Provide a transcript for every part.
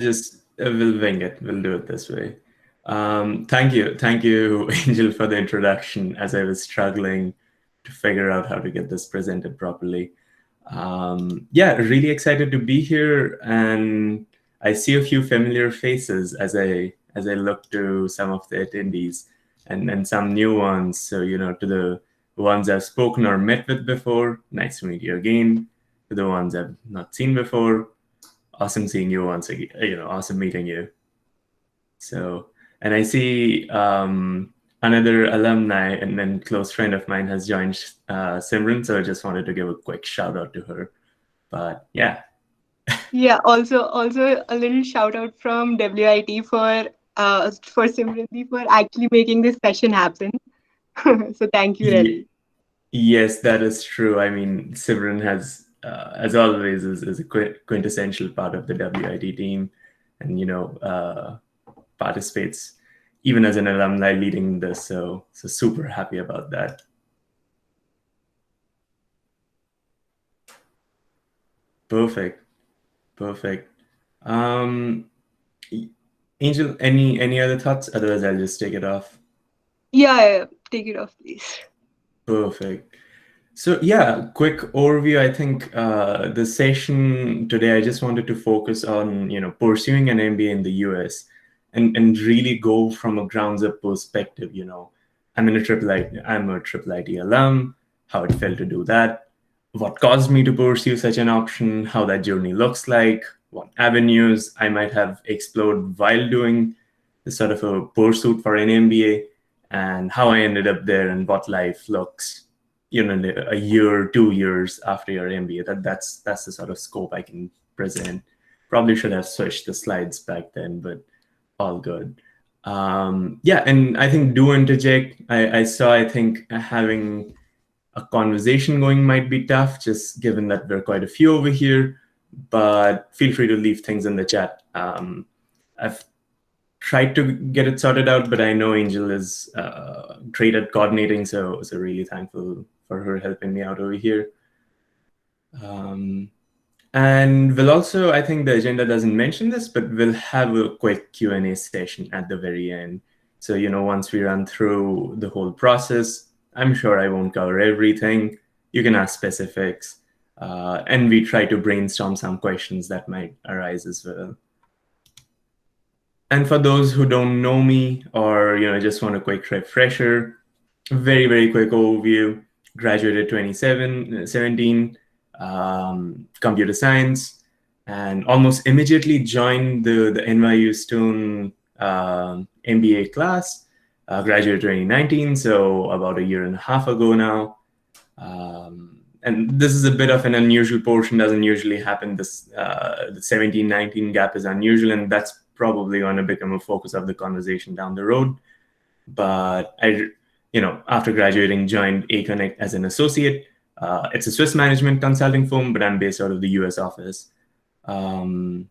just we'll wing it. We'll do it this way. Thank you, Angel, for the introduction. As I was struggling to figure out how to get this presented properly. Yeah, really excited to be here, and I see a few familiar faces as I look to some of the attendees, and some new ones. So to the ones I've spoken or met with before, nice to meet you again. To the ones I've not seen before, awesome seeing you once again. Awesome meeting you. So, and I see another alumni and then close friend of mine has joined, Simran. So I just wanted to give a quick shout out to her. But yeah, Yeah, also a little shout out from WIT for Simranti for actually making this session happen. So thank you, Ye- really. yes, that is true. I mean, Simran has, as always, is a quintessential part of the WIT team, and participates even as an alumni leading this. So super happy about that. Perfect. Perfect. Um, Angel, any other thoughts? Otherwise, I'll just take it off. Yeah, take it off, please. Perfect. So yeah, quick overview. I think the session today, I just wanted to focus on pursuing an MBA in the US, and really go from a grounds up perspective. I'm a triple IT alum. How it felt to do that, what caused me to pursue such an option, how that journey looks like, what avenues I might have explored while doing this sort of a pursuit for an MBA, and how I ended up there, and what life looks, a year, 2 years after your MBA. That's the sort of scope I can present. Probably should have switched the slides back then, but all good. Yeah, and I think do interject. I think having a conversation going might be tough, just given that we're quite a few over here. But feel free to leave things in the chat. I've tried to get it sorted out, but I know Angel is great at coordinating, so really thankful for her helping me out over here. Um, and we'll also, I think the agenda doesn't mention this, but we'll have a quick Q&A session at the very end. So, once we run through the whole process, I'm sure I won't cover everything. You can ask specifics. And we try to brainstorm some questions that might arise as well. And for those who don't know me, or just want a quick refresher, very, very quick overview. Graduated 2017, computer science, and almost immediately joined the NYU Stone MBA class. Graduated 2019, so about a year and a half ago now. And this is a bit of an unusual portion, doesn't usually happen. The 17-19 gap is unusual, and that's probably going to become a focus of the conversation down the road. But after graduating, joined A-Connect as an associate. It's a Swiss management consulting firm, but I'm based out of the US office. And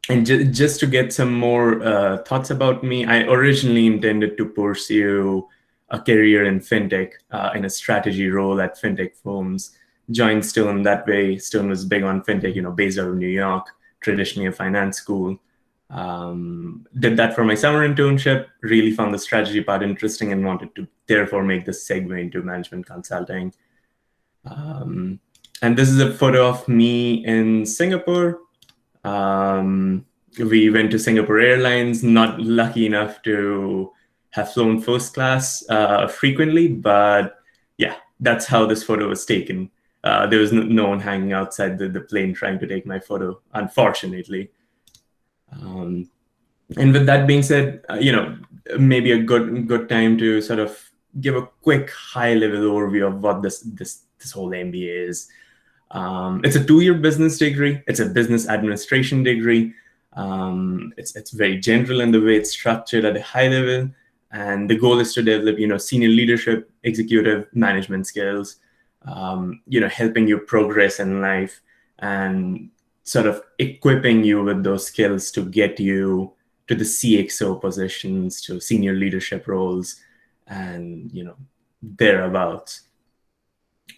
just to get some more thoughts about me, I originally intended to pursue a career in fintech, in a strategy role at fintech firms. Joined Stone that way. Stone was big on fintech, based out of New York, traditionally a finance school. Did that for my summer internship, really found the strategy part interesting, and wanted to therefore make the segue into management consulting. And this is a photo of me in Singapore. We went to Singapore Airlines, not lucky enough to have flown first class frequently, but yeah, that's how this photo was taken. There was no one hanging outside the plane trying to take my photo, unfortunately. And with that being said, maybe a good time to sort of give a quick high level overview of what this whole MBA is. It's a 2-year business degree. It's a business administration degree. It's very general in the way it's structured at a high level, and the goal is to develop senior leadership, executive management skills, helping you progress in life, and sort of equipping you with those skills to get you to the CXO positions, to senior leadership roles, and thereabouts.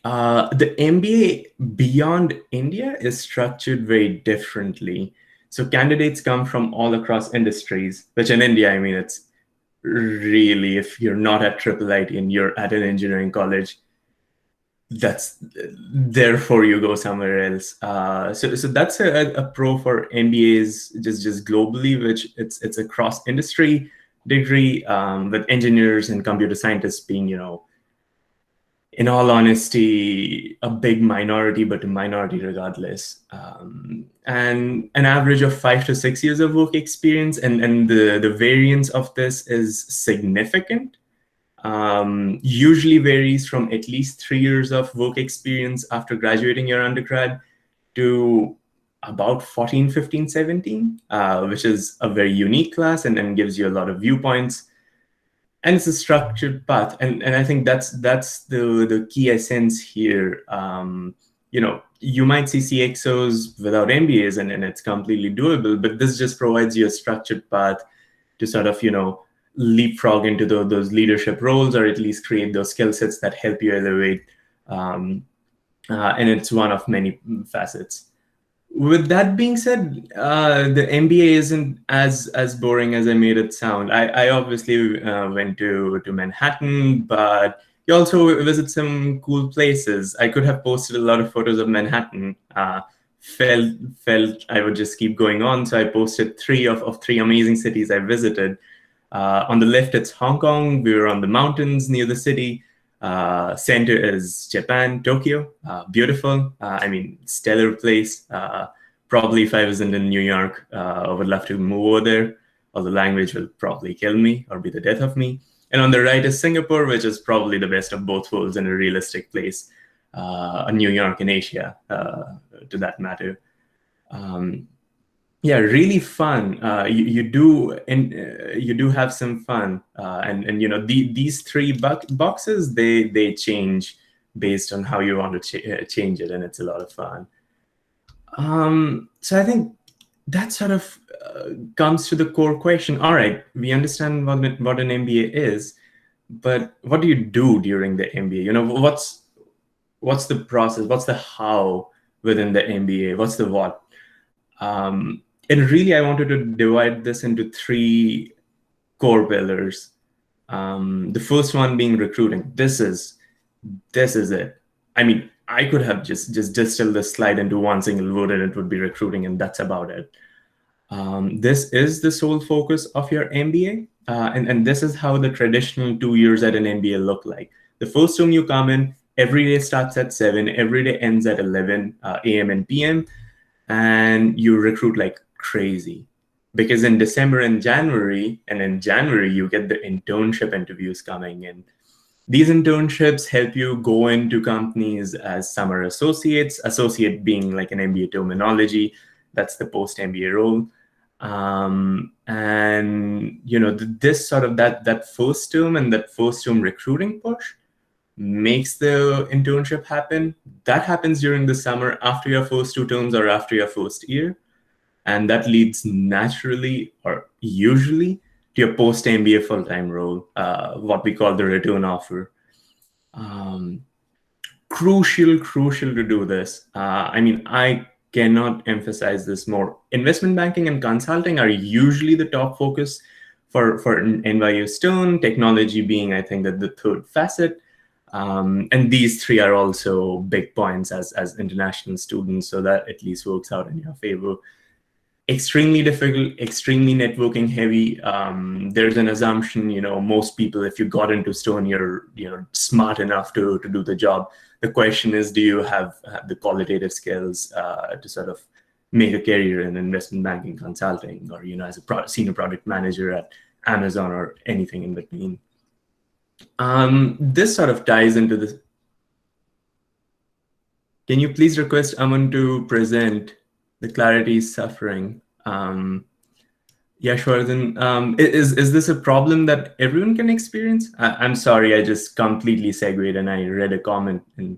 The MBA beyond India is structured very differently. So candidates come from all across industries, which in India, I mean, it's really, if you're not at IIIT and you're at an engineering college, that's therefore you go somewhere else. So that's a pro for MBAs just globally, which it's a cross industry degree, with engineers and computer scientists being, in all honesty, a big minority, but a minority regardless. And an average of 5 to 6 years of work experience, and the variance of this is significant. Usually varies from at least 3 years of work experience after graduating your undergrad to about 14, 15, 17, which is a very unique class and gives you a lot of viewpoints. And it's a structured path. And I think that's the key essence here. You might see CXOs without MBAs and it's completely doable, but this just provides you a structured path to sort of, leapfrog into those leadership roles, or at least create those skill sets that help you elevate. Um, and it's one of many facets. With that being said, the MBA isn't as boring as I made it sound. I obviously went to Manhattan, but you also visit some cool places. I could have posted a lot of photos of Manhattan. Felt I would just keep going on, so I posted three of three amazing cities I visited. On the left, it's Hong Kong. We were on the mountains near the city. Center is Japan, Tokyo. Beautiful. I mean, stellar place. Probably if I wasn't in New York, I would love to move over there. Or the language will probably kill me or be the death of me. And on the right is Singapore, which is probably the best of both worlds and a realistic place. New York in Asia, to that matter. Yeah, really fun. You do have some fun, and these three boxes, they change based on how you want to change it, and it's a lot of fun. So I think that sort of comes to the core question. All right, we understand what an MBA is, but what do you do during the MBA? What's the process? What's the how within the MBA? What's the what? And really, I wanted to divide this into three core pillars. The first one being recruiting. This is it. I mean, I could have just distilled this slide into one single word and it would be recruiting, and that's about it. This is the sole focus of your MBA, and this is how the traditional 2 years at an MBA look like. The first term you come in, every day starts at 7, every day ends at 11 a.m. and p.m., and you recruit like crazy. Because in December and January, you get the internship interviews coming in. These internships help you go into companies as summer associates, associate being like an MBA terminology. That's the post-MBA role. And this sort of that first term and that first term recruiting push makes the internship happen. That happens during the summer after your first 2 terms or after your first year. And that leads naturally or usually to your post-MBA full-time role, what we call the return offer. Crucial to do this. I mean, I cannot emphasize this more. Investment banking and consulting are usually the top focus for NYU Stern, technology being, I think, that the third facet. And these three are also big points as international students, so that at least works out in your favor. Extremely difficult, extremely networking heavy. There's an assumption, most people, if you got into Stone, you're smart enough to do the job. The question is, do you have the qualitative skills to sort of make a career in investment banking, consulting, or as a senior product manager at Amazon or anything in between? This sort of ties into this. Can you please request Aman to present? The clarity is suffering. Yashwardhan, is this a problem that everyone can experience? I'm sorry, I just completely segued and I read a comment and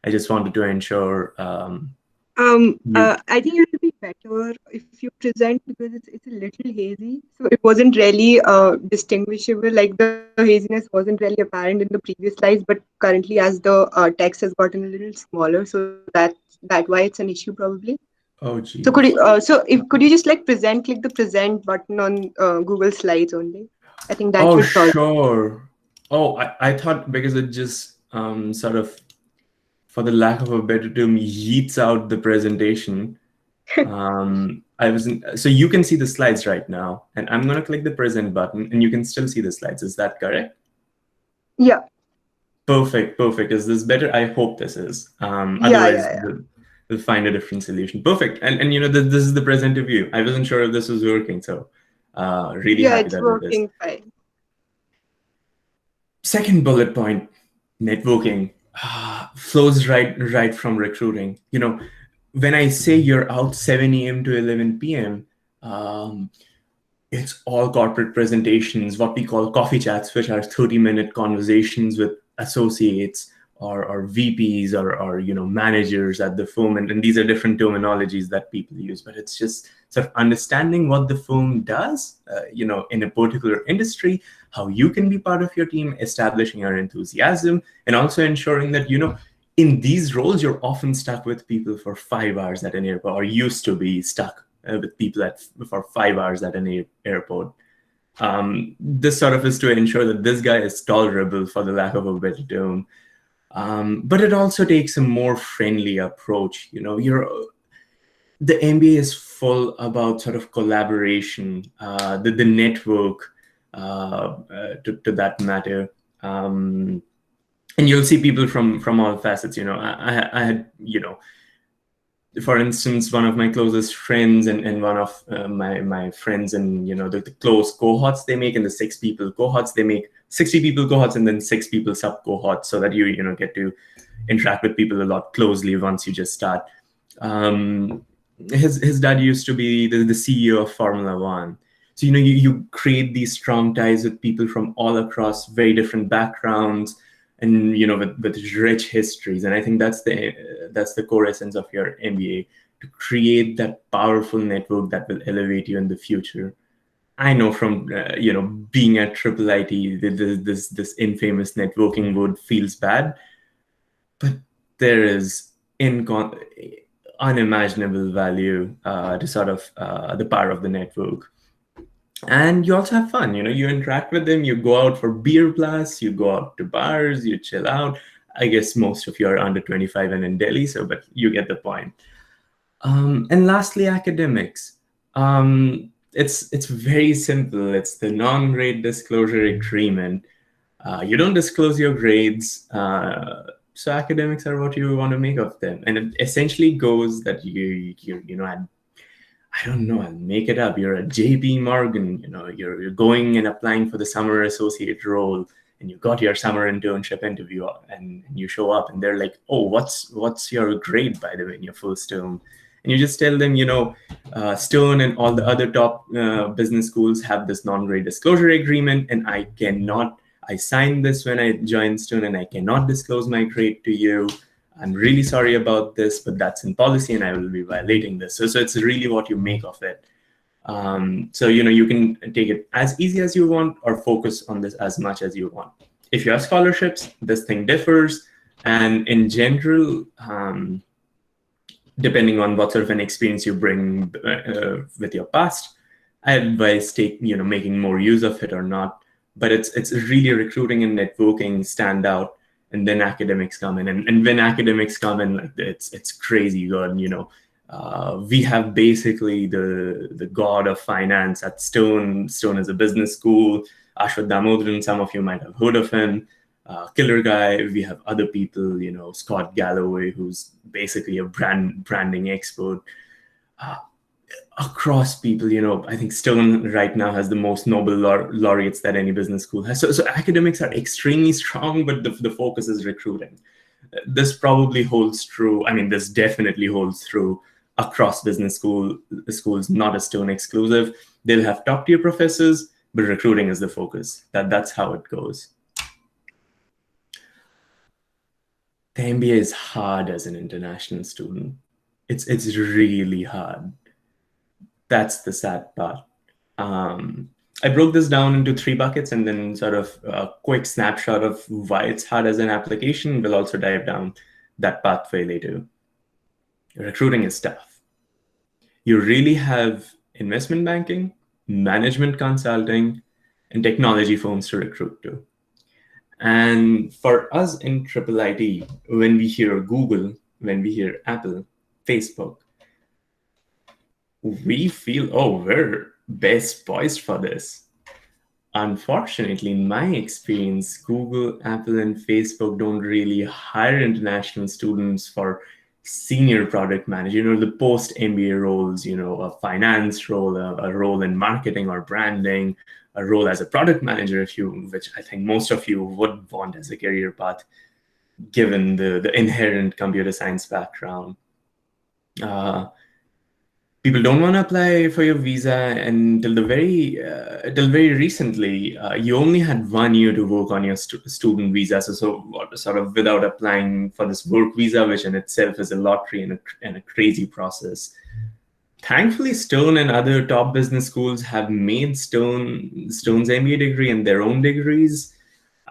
I just wanted to ensure. I think it would be better if you present because it's a little hazy. So it wasn't really distinguishable. Like the haziness wasn't really apparent in the previous slides, but currently as the text has gotten a little smaller, so that why it's an issue probably. Oh, So geez. could you just like click the present button on Google Slides only? I think that Oh, should solve. sure. Oh, I thought because it just sort of, for the lack of a better term, yeets out the presentation. I wasn't, so you can see the slides right now, and I'm gonna click the present button, and you can still see the slides. Is that correct? Yeah, Perfect, perfect. Is this better? I hope this is. yeah, Otherwise, yeah, yeah. we'll find a different solution. Perfect. And this is the present view. I wasn't sure if this was working, so really Yeah, happy it's that it is. working fine. Second bullet point, networking flows right from recruiting. When I say you're out 7 a.m. to 11 p.m., um, it's all corporate presentations, what we call coffee chats, which are 30-minute conversations with associates or VPs or managers at the firm. And these are different terminologies that people use, but it's just sort of understanding what the firm does, in a particular industry, how you can be part of your team, establishing your enthusiasm, and also ensuring that, in these roles, you're often stuck with people for 5 hours at an airport, or used to be stuck with people for 5 hours at an airport. This sort of is to ensure that this guy is tolerable, for the lack of a better term. But it also takes a more friendly approach. The MBA is full about sort of collaboration, the network, to that matter. And you'll see people from all facets. I had, for instance, one of my closest friends and one of my friends, and the close cohorts they make, in the 6 people cohorts, they make 60 people cohorts and then 6 people sub cohorts, so that you get to interact with people a lot closely once you just start. um, his dad used to be the CEO of Formula One. So you create these strong ties with people from all across very different backgrounds, and with rich histories. And I think that's the core essence of your MBA, to create that powerful network that will elevate you in the future. I know from being at IIIT, this infamous networking word feels bad, but there is unimaginable value to sort of the power of the network. And you also have fun. You interact with them, you go out for beer blasts, you go out to bars, you chill out. I guess most of you are under 25 and in Delhi, so but you get the point. And lastly, academics. It's very simple. It's the non-grade disclosure agreement. You don't disclose your grades, so academics are what you want to make of them. And it essentially goes that I don't know, I'll make it up. You're a JP Morgan, you're going and applying for the summer associate role, and you got your summer internship interview, and you show up, and they're like, oh, what's your grade, by the way, in your first term? And you just tell them, Stone and all the other top business schools have this non-grade disclosure agreement, and I signed this when I joined Stone, and I cannot disclose my grade to you. I'm really sorry about this, but that's in policy, and I will be violating this. So it's really what you make of it. So you can take it as easy as you want, or focus on this as much as you want. If you have scholarships, this thing differs, and in general, depending on what sort of an experience you bring with your past, I advise making more use of it or not. But it's really recruiting and networking stand out, and then academics come in. And when academics come in, like, it's crazy good. We have basically the god of finance at Stone. Stone is a business school. Ashwath Damodaran, some of you might have heard of him. Killer guy. We have other people, Scott Galloway, who's basically a branding expert. Uh, Across people, I think Stone right now has the most Nobel laureates that any business school has. So academics are extremely strong, but the focus is recruiting. This probably holds true. I mean, this definitely holds true across business schools, not a Stone exclusive. They'll have top tier professors, but recruiting is the focus. That's how it goes. The MBA is hard as an international student. It's really hard. That's the sad part. I broke this down into 3 buckets, and then sort of a quick snapshot of why it's hard as an application. We'll also dive down that pathway later. Recruiting is tough. You really have investment banking, management consulting, and technology firms to recruit to. And for us in IIIT, when we hear Google, when we hear Apple, Facebook, we feel, oh, we're best poised for this. Unfortunately, in my experience, Google, Apple, and Facebook don't really hire international students for senior product manager, the post MBA roles, a finance role, a role in marketing or branding, a role as a product manager, which I think most of you would want as a career path, given the inherent computer science background. People don't want to apply for your visa until till very recently. You only had 1 year to work on your student visa. So sort of without applying for this work visa, which in itself is a lottery and a crazy process. Thankfully, Stone and other top business schools have made Stone's MBA degree and their own degrees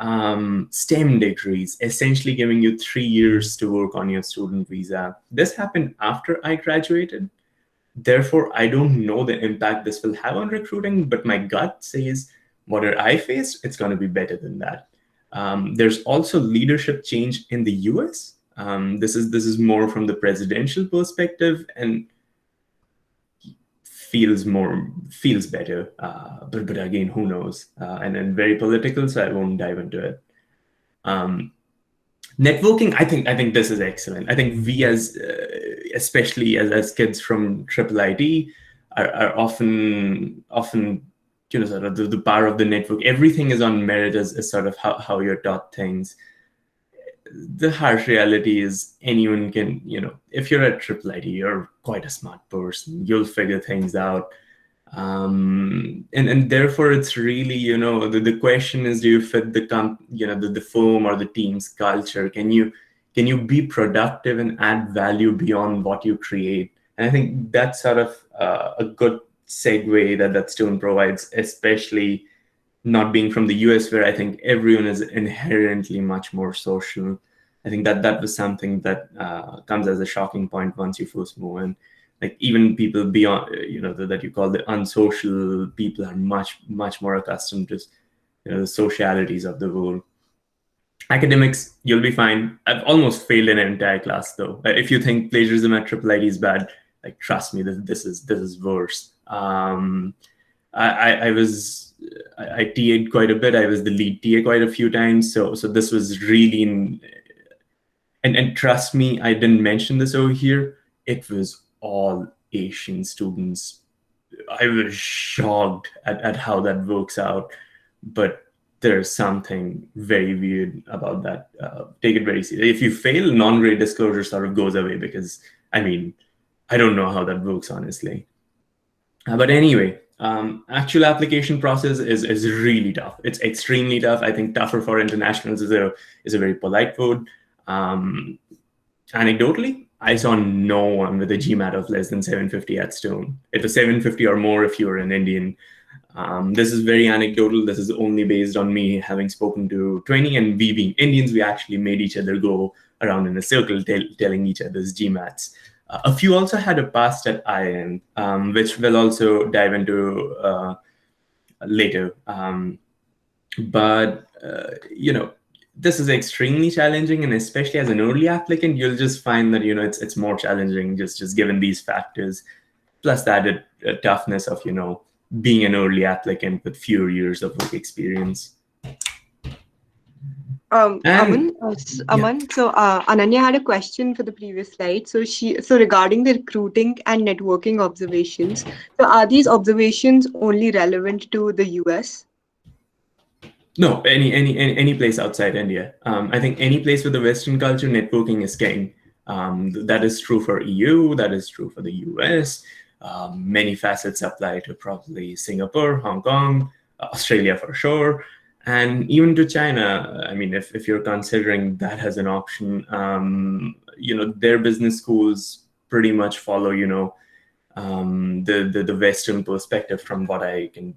STEM degrees, essentially giving you 3 years to work on your student visa. This happened after I graduated. Therefore, I don't know the impact this will have on recruiting, but my gut says whatever I faced, it's going to be better than that. There's also leadership change in the US. This is more from the presidential perspective and feels better. But again, who knows? And then very political, so I won't dive into it. Networking, I think this is excellent. I think we especially as kids from IIIT are often sort of the power of the network. Everything is on merit as sort of how you're taught things. The harsh reality is anyone can, if you're at IIIT, you're quite a smart person. You'll figure things out. And therefore it's really, the question is, do you fit the firm or the team's culture? Can you be productive and add value beyond what you create? And I think that's sort of a good segue that Stone provides, especially not being from the US, where I think everyone is inherently much more social. I think that was something that comes as a shocking point once you first move in. Like even people beyond, that you call the unsocial people are much more accustomed to, the socialities of the world. Academics, you'll be fine. I've almost failed an entire class though. If you think plagiarism at IIIT is bad, like trust me, this is worse. I TA'd quite a bit. I was the lead TA quite a few times. So this was really and trust me, I didn't mention this over here. It was all Asian students. I was shocked at how that works out, but there's something very weird about that. Take it very seriously. If you fail, non-grade disclosure sort of goes away because, I don't know how that works, honestly. But anyway, actual application process is really tough. It's extremely tough. I think tougher for internationals is a very polite word. Anecdotally, I saw no one with a GMAT of less than 750 at Stone. It was 750 or more if you were an Indian. This is very anecdotal. This is only based on me having spoken to 20, and we being Indians, we actually made each other go around in a circle telling each other's GMATs. A few also had a past at IIM, which we'll also dive into later. But this is extremely challenging, and especially as an early applicant, you'll just find that it's more challenging just given these factors, plus the added toughness of being an early applicant with fewer years of work experience. Aman, so Ananya had a question for the previous slide. So regarding the recruiting and networking observations, so are these observations only relevant to the US? No, any place outside India. I think any place with a Western culture, networking is king. That is true for EU. That is true for the US. Many facets apply to probably Singapore, Hong Kong, Australia for sure, and even to China. If you're considering that as an option, their business schools pretty much follow, the Western perspective from what I can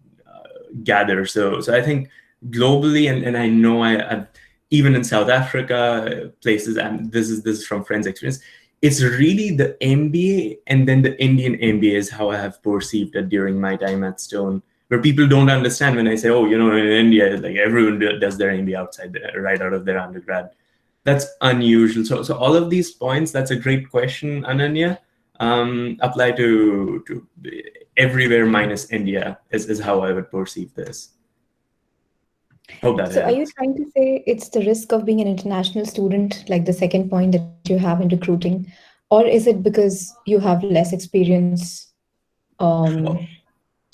gather. So I think globally, and I know I've even in South Africa, places, and this is from friends' experience, it's really the MBA and then the Indian MBA is how I have perceived it during my time at Stone, where people don't understand when I say, oh, in India, like everyone does their MBA outside right out of their undergrad. That's unusual. So all of these points, that's a great question, Ananya. Apply to everywhere minus India is how I would perceive this. Hope that So are you helps. trying to say it's the risk of being an international student, like the second point that you have in recruiting, or is it because you have less experience um, Oh,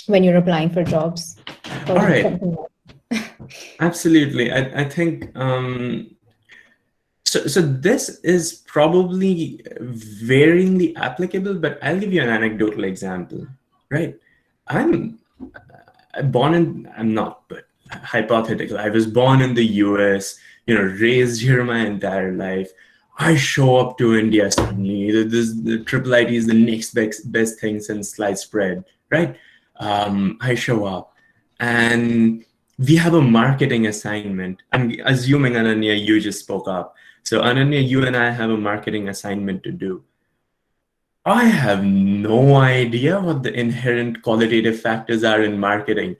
when you're applying for jobs, or all is it right. something else? Absolutely. I think so this is probably varyingly applicable, but I'll give you an anecdotal example, right? I'm I'm not, but hypothetical. I was born in the US, raised here my entire life. I show up to India suddenly. The triple IT is the next best thing since sliced bread, right? I show up and we have a marketing assignment. I'm assuming, Ananya, you just spoke up. So Ananya, you and I have a marketing assignment to do. I have no idea what the inherent qualitative factors are in marketing.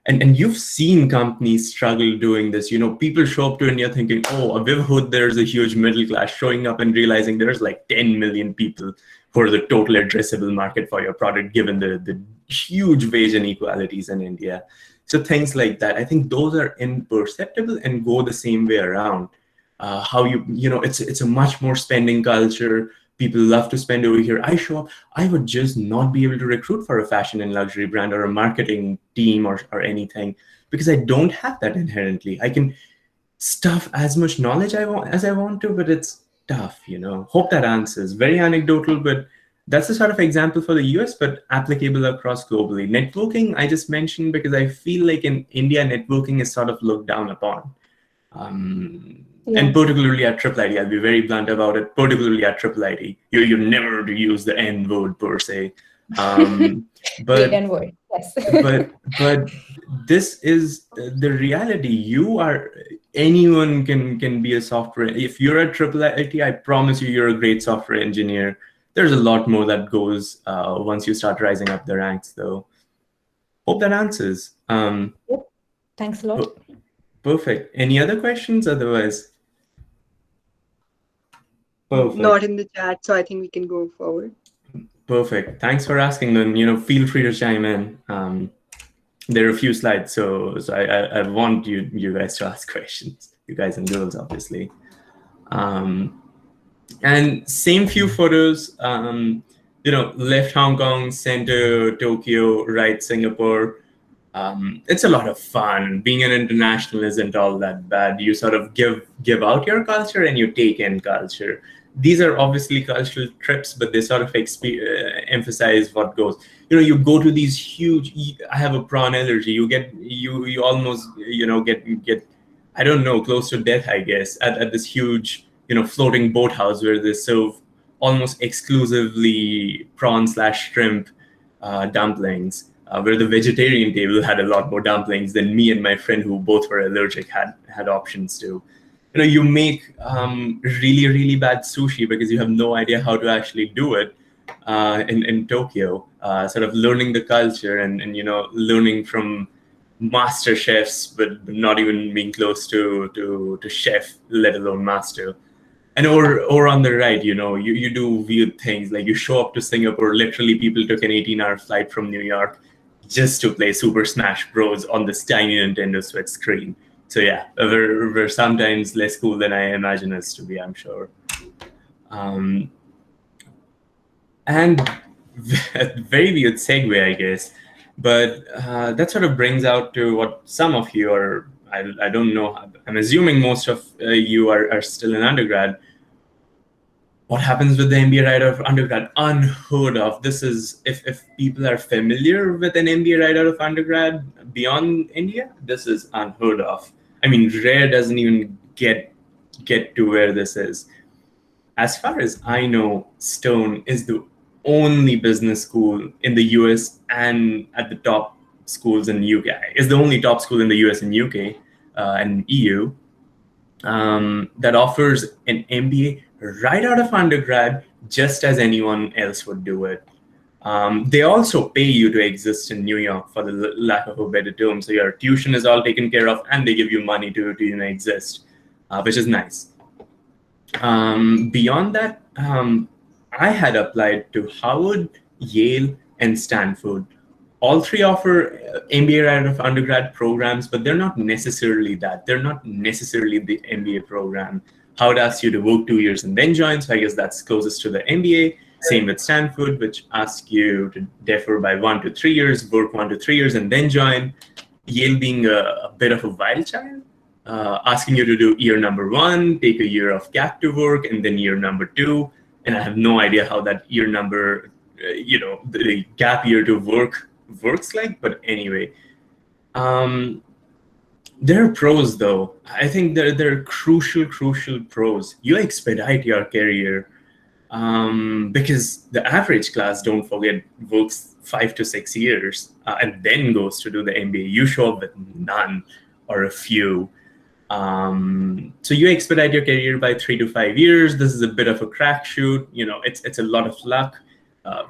And you've seen companies struggle doing this. People show up to India thinking, oh, we've heard there's a huge middle class, showing up and realizing there's like 10 million people who are the total addressable market for your product, given the huge wage inequalities in India. So things like that, I think those are imperceptible and go the same way around. How it's a much more spending culture. People love to spend over here. I show up, I would just not be able to recruit for a fashion and luxury brand or a marketing team or anything, because I don't have that inherently. I can stuff as much knowledge as I want to, but it's tough. Hope that answers. Very anecdotal, but that's a sort of example for the US, but applicable across globally. Networking, I just mentioned because I feel like in India, networking is sort of looked down upon. And Yeah. particularly at Triple IT, I'll be very blunt about it. Particularly at Triple IT, you're never to use the N word per se, Great but and word. Yes. but this is the reality. Anyone can be a software. If you're at Triple IT, I promise you're a great software engineer. There's a lot more that goes once you start rising up the ranks, though. Hope that answers. Yep. Thanks a lot. Perfect. Any other questions? Otherwise, Not perfect. in the chat, so I think we can go forward. Perfect. Thanks for asking them. Feel free to chime in. There are a few slides, so I want you guys to ask questions. You guys and girls, obviously. And same few photos. Left Hong Kong, center Tokyo, right Singapore. It's a lot of fun. Being an international isn't all that bad. You sort of give out your culture and you take in culture. These are obviously cultural trips, but they sort of emphasize what goes. You go to these huge. I have a prawn allergy. You almost get I don't know, close to death, I guess, at this huge floating boathouse where they serve almost exclusively prawn/shrimp dumplings, where the vegetarian table had a lot more dumplings than me and my friend, who both were allergic, had options to. You make really bad sushi because you have no idea how to actually do it in Tokyo. Sort of learning the culture and learning from master chefs, but not even being close to chef, let alone master. And or on the right, you do weird things, like you show up to Singapore. Literally, people took an 18-hour flight from New York just to play Super Smash Bros. On this tiny Nintendo Switch screen. So yeah, we're sometimes less cool than I imagine us to be, I'm sure. And very weird segue, I guess. But that sort of brings out to what some of you are. I don't know. I'm assuming most of you are still in undergrad. What happens with the MBA right out of undergrad? Unheard of. This is, if people are familiar with an MBA right out of undergrad beyond India, this is unheard of. I mean, rare doesn't even get to where this is. As far as I know, Stone is the only business school in the US and at the top schools in the UK. Is the only top school in the US and UK and EU that offers an MBA right out of undergrad, just as anyone else would do it. They also pay you to exist in New York, for the lack of a better term. So your tuition is all taken care of, and they give you money to exist, which is nice. Beyond that, I had applied to Harvard, Yale, and Stanford. All three offer MBA right out of undergrad programs, but they're not necessarily that. They're not necessarily the MBA program. Howard asks you to work 2 years and then join, so I guess that's closest to the MBA. Same with Stanford, which asks you to defer by 1 to 3 years, work 1 to 3 years, and then join. Yale being a bit of a wild child, asking you to do year number 1, take a year of gap to work, and then year number 2. And I have no idea how that year number, the gap year to work works like. But anyway, there are pros though. I think there are crucial pros. You expedite your career. Because the average class, don't forget, works 5 to 6 years and then goes to do the MBA. You show up with none or a few. So you expedite your career by 3 to 5 years. This is a bit of a crapshoot. It's a lot of luck.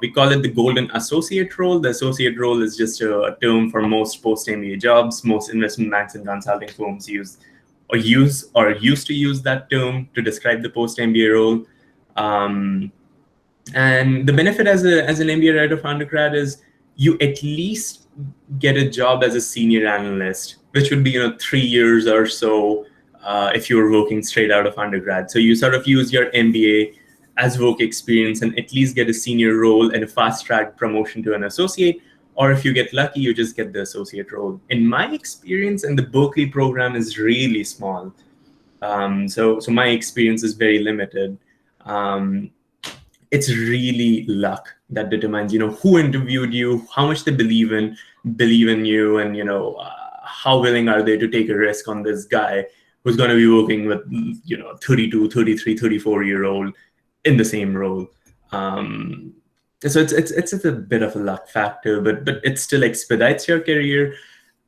We call it the golden associate role. The associate role is just a term for most post-MBA jobs. Most investment banks and consulting firms used to use that term to describe the post-MBA role. And the benefit as an MBA right of undergrad is you at least get a job as a senior analyst, which would be 3 years or so if you were working straight out of undergrad. So you sort of use your MBA as work experience and at least get a senior role and a fast track promotion to an associate. Or if you get lucky, you just get the associate role. In my experience, and the Berkley program is really small. So my experience is very limited. It's really luck that determines, who interviewed you, how much they believe in you, and how willing are they to take a risk on this guy who's going to be working with 32, 33, 34-year-old in the same role. So it's a bit of a luck factor, but it still expedites your career,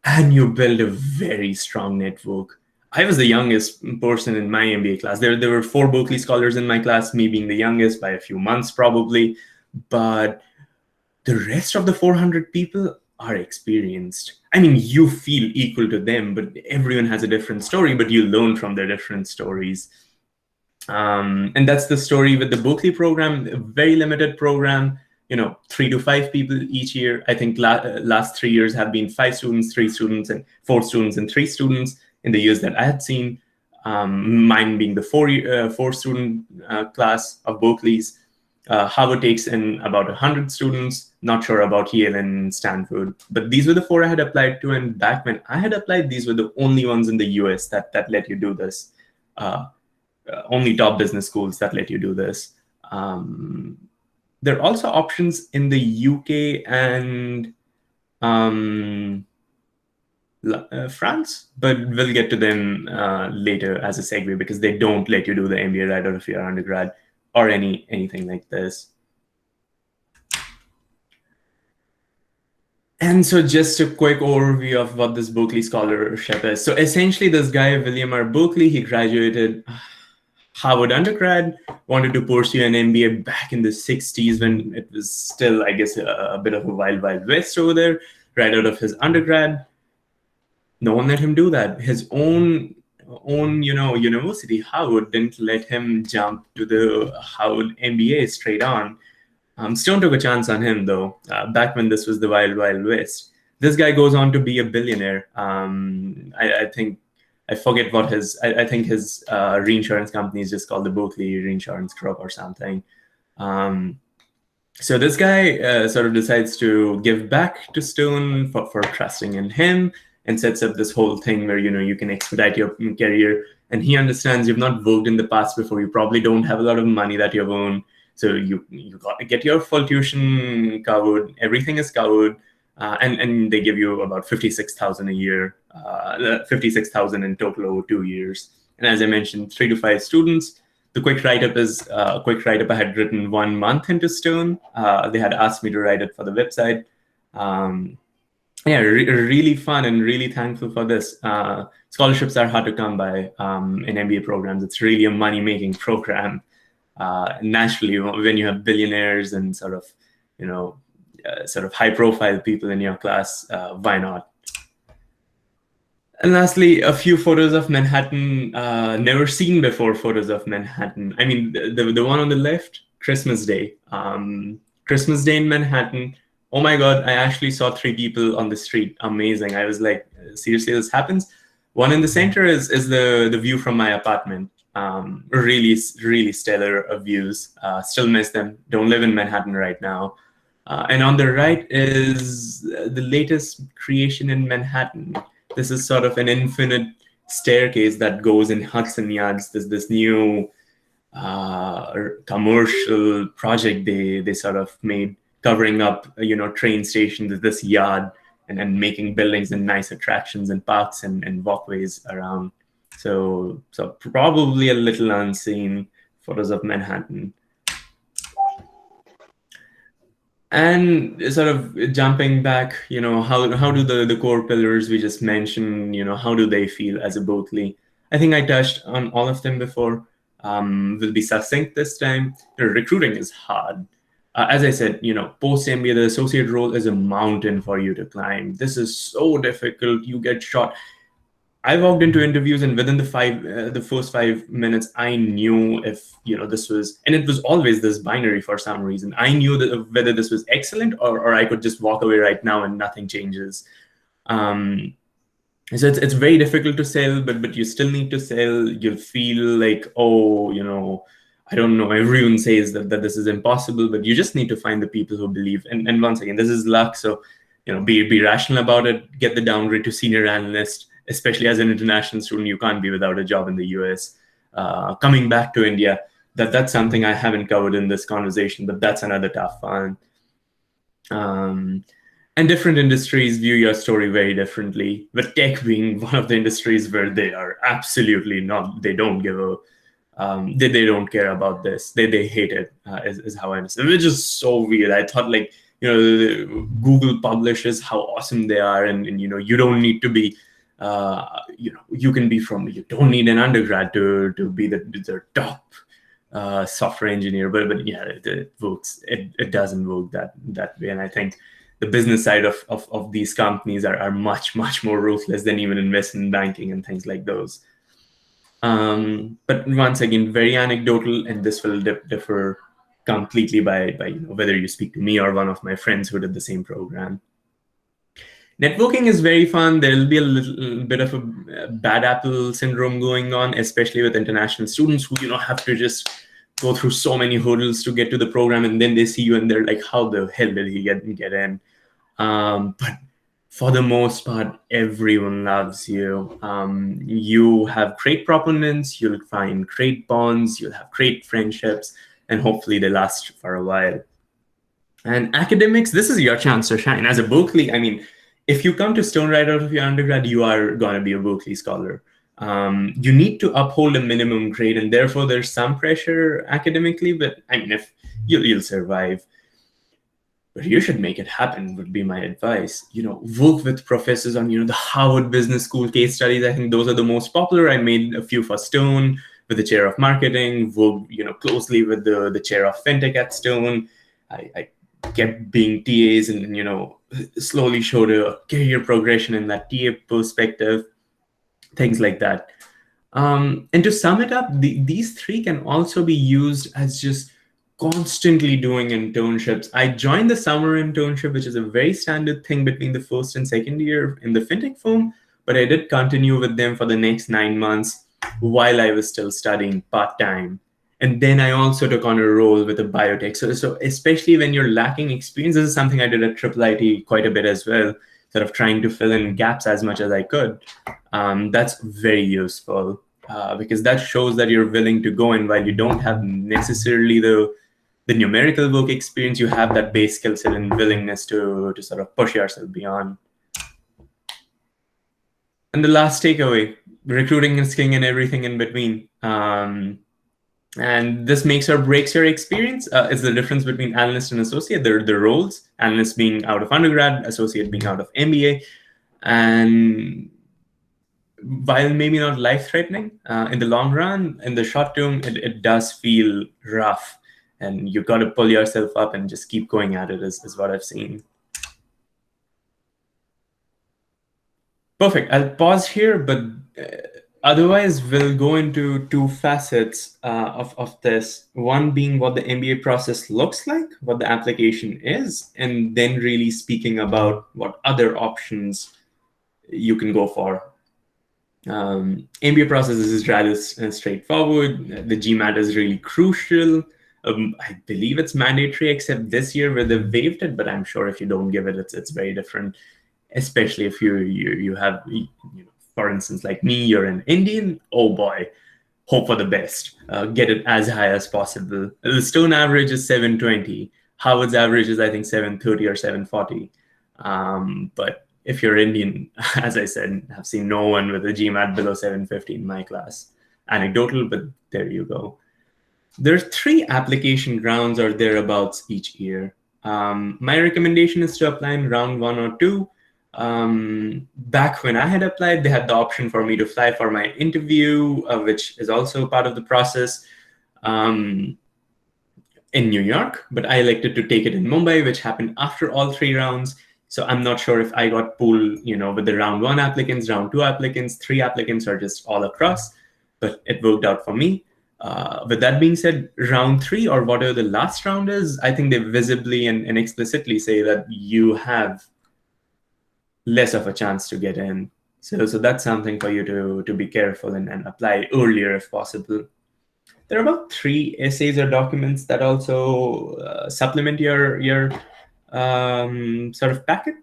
and you build a very strong network. I was the youngest person in my MBA class. There were 4 Berkley Scholars in my class, me being the youngest by a few months probably. But the rest of the 400 people are experienced. I mean, you feel equal to them, but everyone has a different story, but you learn from their different stories. And that's the story with the Berkley program, a very limited program, 3 to 5 people each year. I think last 3 years have been 5 students, 3 students, and 4 students, and 3 students. In the years that I had seen, mine being the 4-student class of Berkeley's. Harvard takes in about 100 students, not sure about Yale and Stanford. But these were the 4 I had applied to, and back when I had applied, these were the only ones in the US that let you do this. Only top business schools that let you do this. There are also options in the UK and France, but we'll get to them later as a segue, because they don't let you do the MBA right out of your undergrad or anything like this. And so just a quick overview of what this Berkley Scholarship is. So essentially, this guy, William R. Berkley, he graduated Harvard undergrad, wanted to pursue an MBA back in the 60s when it was still, I guess, a bit of a wild west over there, right out of his undergrad. No one let him do that. His own university, Harvard, didn't let him jump to the Harvard MBA straight on. Stone took a chance on him, though, back when this was the wild west. This guy goes on to be a billionaire. I think, I forget what I think his reinsurance company is just called the Berkley Reinsurance Group or something. So this guy sort of decides to give back to Stone for trusting in him, and sets up this whole thing where you can expedite your career. And he understands you've not worked in the past before. You probably don't have a lot of money that you've earned. So you got to get your full tuition covered. Everything is covered. And they give you about $56,000 a year, $56,000 in total over 2 years. And as I mentioned, 3 to 5 students. The quick write-up is a quick write-up I had written 1 month into Stone. They had asked me to write it for the website. Yeah, really fun and really thankful for this. Scholarships are hard to come by in MBA programs. It's really a money-making program. Naturally, when you have billionaires and sort of, sort of high-profile people in your class, why not? And lastly, a few photos of Manhattan, never seen before photos of Manhattan. I mean, the one on the left, Christmas Day. Christmas Day in Manhattan. Oh my God, I actually saw 3 people on the street. Amazing. I was like, seriously, this happens? One in the center is the view from my apartment. Really, really stellar views. Still miss them. Don't live in Manhattan right now. And on the right is the latest creation in Manhattan. This is sort of an infinite staircase that goes in Hudson Yards. There's this new commercial project they sort of made, covering up train stations, this yard, and making buildings and nice attractions and parks and walkways around. So probably a little unseen photos of Manhattan. And sort of jumping back, how do the core pillars we just mentioned, how do they feel as a Berkeley? I think I touched on all of them before. Will be succinct this time. Recruiting is hard. As I said, post MBA, the associate role is a mountain for you to climb. This is so difficult. You get shot. I walked into interviews, and within the first 5 minutes, I knew if this was, and it was always this binary for some reason. I knew that whether this was excellent or I could just walk away right now and nothing changes. So it's very difficult to sell, but you still need to sell. You'll feel like, oh, I don't know. Everyone says that this is impossible, but you just need to find the people who believe. And once again, this is luck. So be rational about it. Get the downgrade to senior analyst. Especially as an international student, you can't be without a job in the US. Coming back to India, that's something I haven't covered in this conversation, but that's another tough one. And different industries view your story very differently, with tech being one of the industries where they are absolutely not, they don't give a, they don't care about this. They hate it, is how I understand. Which is so weird. I thought Google publishes how awesome they are, and you don't need to be, you can be you don't need an undergrad to be the top software engineer, but yeah, it works. It doesn't work that way. And I think the business side of these companies are much more ruthless than even investment banking and things like those. But once again, very anecdotal, and this will differ completely by whether you speak to me or one of my friends who did the same program. Networking is very fun. There'll be a little bit of a bad apple syndrome going on, especially with international students who have to just go through so many hurdles to get to the program, and then they see you and they're like, how the hell did he get in? But for the most part, everyone loves you. You have great proponents, you'll find great bonds, you'll have great friendships, and hopefully they last for a while. And academics, this is your chance to shine. As a Berkeley, I mean, if you come to Stone right out of your undergrad, you are going to be a Berkeley scholar. You need to uphold a minimum grade, and therefore there's some pressure academically, but I mean, if you'll survive. But you should make it happen, would be my advice. Work with professors on, the Harvard Business School case studies. I think those are the most popular. I made a few for Stone with the chair of marketing, worked, closely with the chair of fintech at Stone. I kept being TAs and, slowly showed a career progression in that TA perspective, things like that. And to sum it up, these 3 can also be used as just constantly doing internships. I joined the summer internship, which is a very standard thing between the first and second year in the fintech firm, but I did continue with them for the next 9 months while I was still studying part-time. And then I also took on a role with a biotech. So especially when you're lacking experience, this is something I did at IIIT quite a bit as well, sort of trying to fill in gaps as much as I could. That's very useful because that shows that you're willing to go, and while you don't have necessarily the numerical work experience, you have that base skill set and willingness to sort of push yourself beyond. And the last takeaway, recruiting is king and everything in between. And this makes or breaks your experience. It's the difference between analyst and associate. They're the roles, analyst being out of undergrad, associate being out of MBA. And while maybe not life-threatening, in the long run, in the short term, it does feel rough. And you've got to pull yourself up and just keep going at it is what I've seen. Perfect. I'll pause here, but otherwise we'll go into two facets of this. One being what the MBA process looks like, what the application is, and then really speaking about what other options you can go for. MBA process is rather straightforward. The GMAT is really crucial. I believe it's mandatory, except this year where they've waived it, but I'm sure if you don't give it, it's very different. Especially if you have, for instance, like me, you're an Indian. Oh boy, hope for the best. Get it as high as possible. The Stone average is 720. Harvard's average is I think 730 or 740. But if you're Indian, as I said, I've seen no one with a GMAT below 750 in my class. Anecdotal, but there you go. There's 3 application rounds or thereabouts each year. My recommendation is to apply in round 1 or 2. Back when I had applied, they had the option for me to fly for my interview, which is also part of the process, in New York, but I elected to take it in Mumbai, which happened after all 3 rounds. So I'm not sure if I got pulled, with the round 1 applicants, round 2 applicants, 3 applicants, or just all across, but it worked out for me. With that being said, round 3 or whatever the last round is, I think they visibly and explicitly say that you have less of a chance to get in. So that's something for you to be careful and apply earlier if possible. There are about 3 essays or documents that also supplement your sort of packet.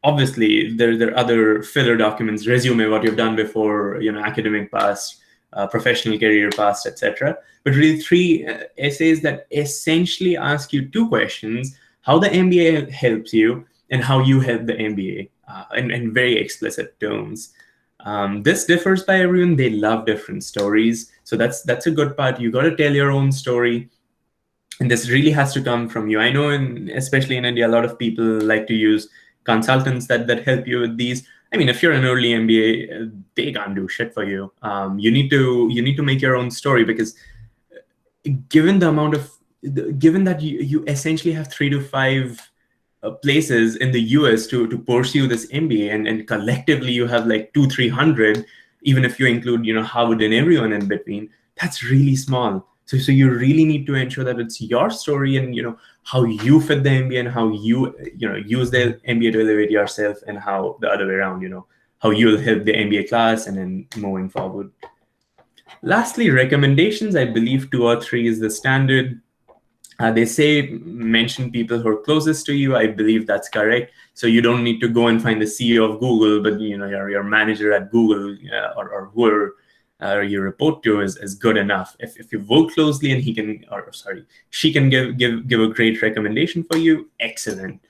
Obviously, there are other filler documents, resume, what you've done before, academic past, professional career past, etc. But really 3 essays that essentially ask you 2 questions: how the MBA helps you and how you help the MBA, in very explicit terms. This differs by everyone. They love different stories. So that's a good part. You got to tell your own story. And this really has to come from you. I know, especially in India, a lot of people like to use consultants that help you with these. I mean, if you're an early MBA, they can't do shit for you. You need to make your own story, because given that you essentially have 3 to 5 places in the US to pursue this MBA, and collectively you have like 200-300, even if you include Harvard and everyone in between, that's really small. So you really need to ensure that it's your story and how you fit the MBA and how you use the MBA to elevate yourself, and how the other way around, how you'll help the MBA class and then moving forward. Lastly, recommendations. I believe 2 or 3 is the standard. They say mention people who are closest to you. I believe that's correct. So you don't need to go and find the CEO of Google, but your manager at Google, or whoever you report to is good enough. If you work closely and she can give a great recommendation for you, excellent.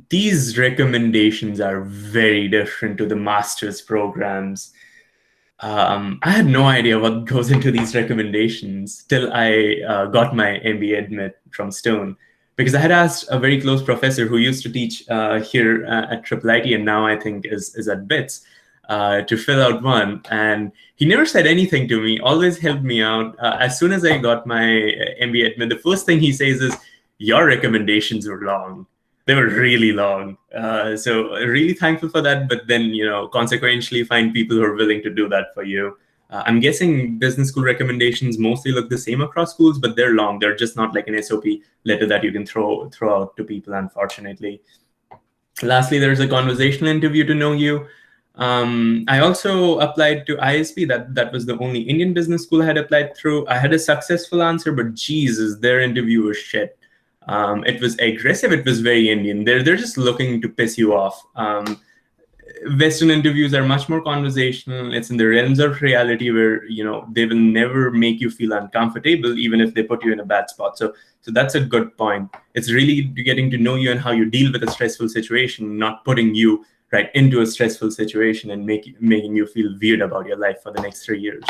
These recommendations are very different to the master's programs. I had no idea what goes into these recommendations till I got my MBA admit from Stone, because I had asked a very close professor who used to teach here at IIIT, and now I think is at BITS, to fill out one. And he never said anything to me, always helped me out. As soon as I got my MBA admit, the first thing he says is, "Your recommendations were long." They were really long. So really thankful for that. But then, consequentially find people who are willing to do that for you. I'm guessing business school recommendations mostly look the same across schools, but they're long. They're just not like an SOP letter that you can throw out to people, unfortunately. Lastly, there's a conversational interview to know you. I also applied to ISB. That was the only Indian business school I had applied through. I had a successful answer, but Jesus, their interview was shit. It was aggressive. It was very Indian. They're just looking to piss you off. Western interviews are much more conversational. It's in the realms of reality where they will never make you feel uncomfortable, even if they put you in a bad spot. So that's a good point. It's really getting to know you and how you deal with a stressful situation, not putting you right into a stressful situation and making you feel weird about your life for the next 3 years.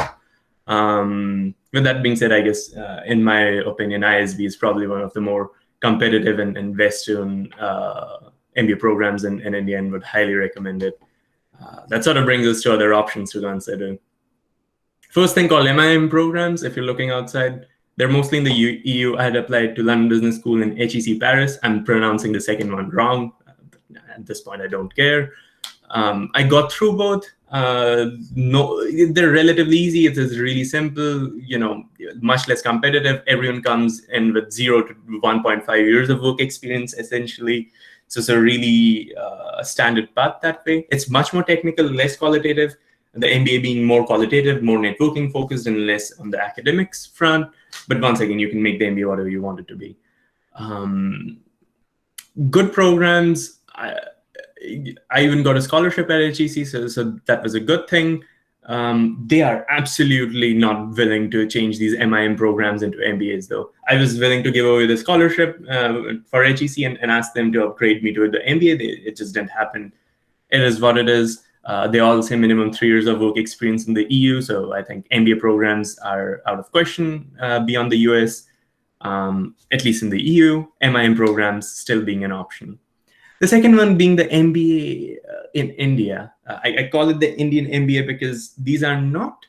With that being said, I guess in my opinion, ISB is probably one of the more competitive and Western MBA programs in India, and would highly recommend it. That sort of brings us to other options to consider. First thing called MIM programs, if you're looking outside, they're mostly in the EU. I had applied to London Business School and HEC Paris. I'm pronouncing the second one wrong. At this point, I don't care. I got through both. No, they're relatively easy. It's really simple, much less competitive. Everyone comes in with 0 to 1.5 years of work experience, essentially. So it's a really standard path that way. It's much more technical, less qualitative. The MBA being more qualitative, more networking focused, and less on the academics front. But once again, you can make the MBA whatever you want it to be. Good programs. I even got a scholarship at HEC, so that was a good thing. They are absolutely not willing to change these MIM programs into MBAs, though. I was willing to give away the scholarship for HEC and ask them to upgrade me to the MBA. It just didn't happen. It is what it is. They all say minimum 3 years of work experience in the EU, so I think MBA programs are out of question beyond the US, at least in the EU. MIM programs still being an option. The second one being the MBA in India. I call it the Indian MBA because these are not,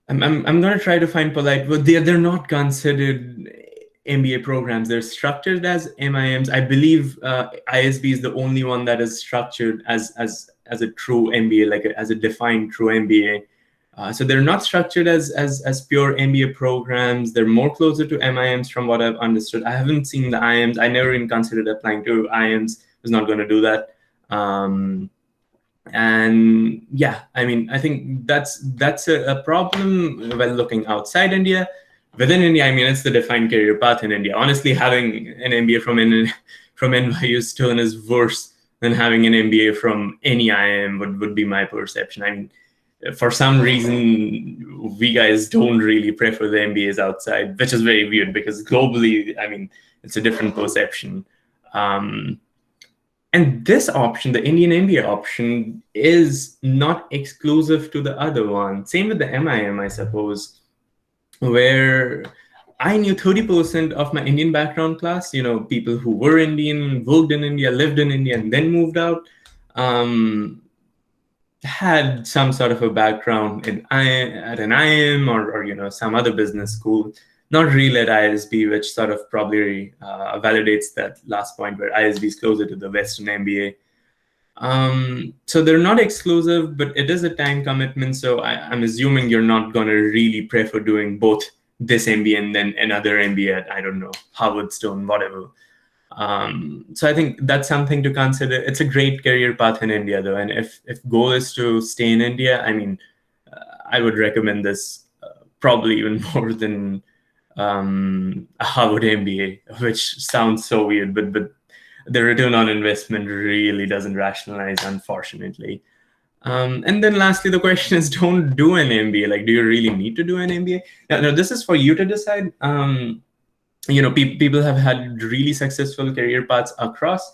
I'm going to try to find polite, but they're not considered MBA programs. They're structured as MIMs. I believe ISB is the only one that is structured as a true MBA, like as a defined true MBA. So they're not structured as pure MBA programs. They're more closer to MIMs from what I've understood. I haven't seen the IIMs. I never even considered applying to IIMs. Was not going to do that. And yeah, I mean, I think that's a problem when looking outside India. Within India, I mean, it's the defined career path in India. Honestly, having an MBA from NYU Stern is worse than having an MBA from any IIM would be my perception. I mean, for some reason, we guys don't really prefer the MBAs outside, which is very weird because globally, I mean, it's a different perception. And this option, the Indian MBA option, is not exclusive to the other one. Same with the MIM, I suppose, where I knew 30% of my Indian background class, people who were Indian, worked in India, lived in India, and then moved out, had some sort of a background at an IIM or some other business school, not really at ISB, which sort of probably validates that last point where ISB is closer to the Western MBA. So they're not exclusive, but it is a time commitment. So I'm assuming you're not going to really prefer doing both this MBA and then another MBA at, I don't know, Harvard, Stone, whatever. So I think that's something to consider. It's a great career path in India, though. And if goal is to stay in India, I mean, I would recommend this probably even more than a Harvard MBA, which sounds so weird, but the return on investment really doesn't rationalize, unfortunately. And then lastly, the question is, don't do an MBA. Like, do you really need to do an MBA? Now this is for you to decide. People have had really successful career paths across.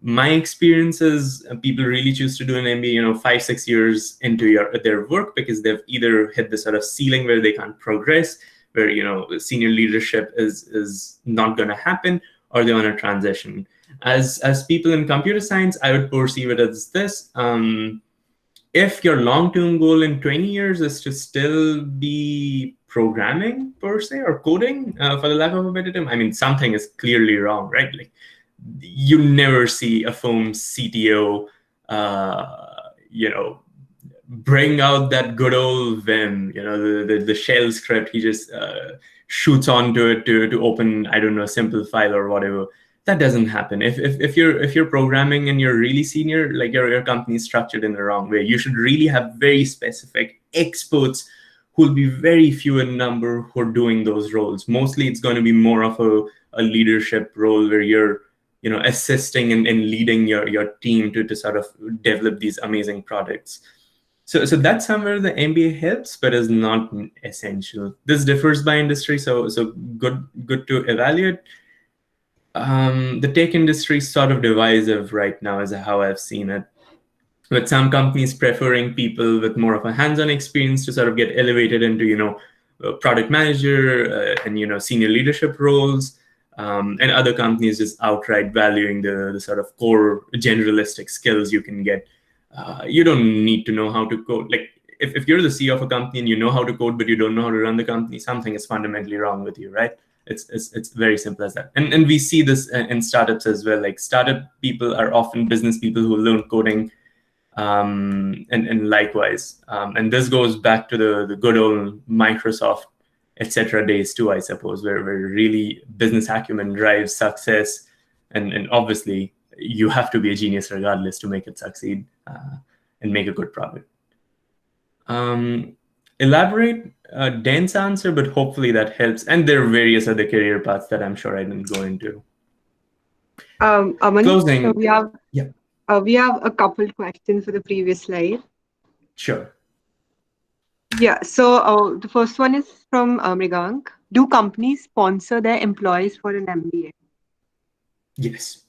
My experience is people really choose to do an MBA, 5-6 years into their work because they've either hit the sort of ceiling where they can't progress, where senior leadership is not going to happen, or they want to transition. As people in computer science, I would perceive it as this. If your long-term goal in 20 years is to still be programming per se or coding, for the lack of a better term, I mean, something is clearly wrong, right? Like, you never see a firm's CTO, bring out that good old Vim, the shell script. He just shoots onto it to open, I don't know, a simple file or whatever. That doesn't happen. If you're programming and you're really senior, like your company is structured in the wrong way. You should really have very specific experts who will be very few in number who are doing those roles. Mostly it's going to be more of a leadership role where you're assisting and leading your team to sort of develop these amazing products. So that's somewhere the MBA helps, but is not essential. This differs by industry, so good to evaluate. The tech industry is sort of divisive right now, is how I've seen it, with some companies preferring people with more of a hands-on experience to sort of get elevated into product manager and senior leadership roles, and other companies just outright valuing the sort of core generalistic skills you can get You don't need to know how to code. Like if you're the CEO of a company and you know how to code, but you don't know how to run the company, something is fundamentally wrong with you, right? It's very simple as that. And we see this in startups as well. Like startup people are often business people who learn coding, and likewise. And this goes back to the good old Microsoft, etc. days too, I suppose, where really business acumen drives success. And obviously, you have to be a genius regardless to make it succeed and make a good product. Elaborate a dense answer, but hopefully that helps. And there are various other career paths that I'm sure I didn't go into. Aman, Closing. so we have a couple questions for the previous slide. Sure. Yeah, so the first one is from Mrigank. Do companies sponsor their employees for an MBA? Yes.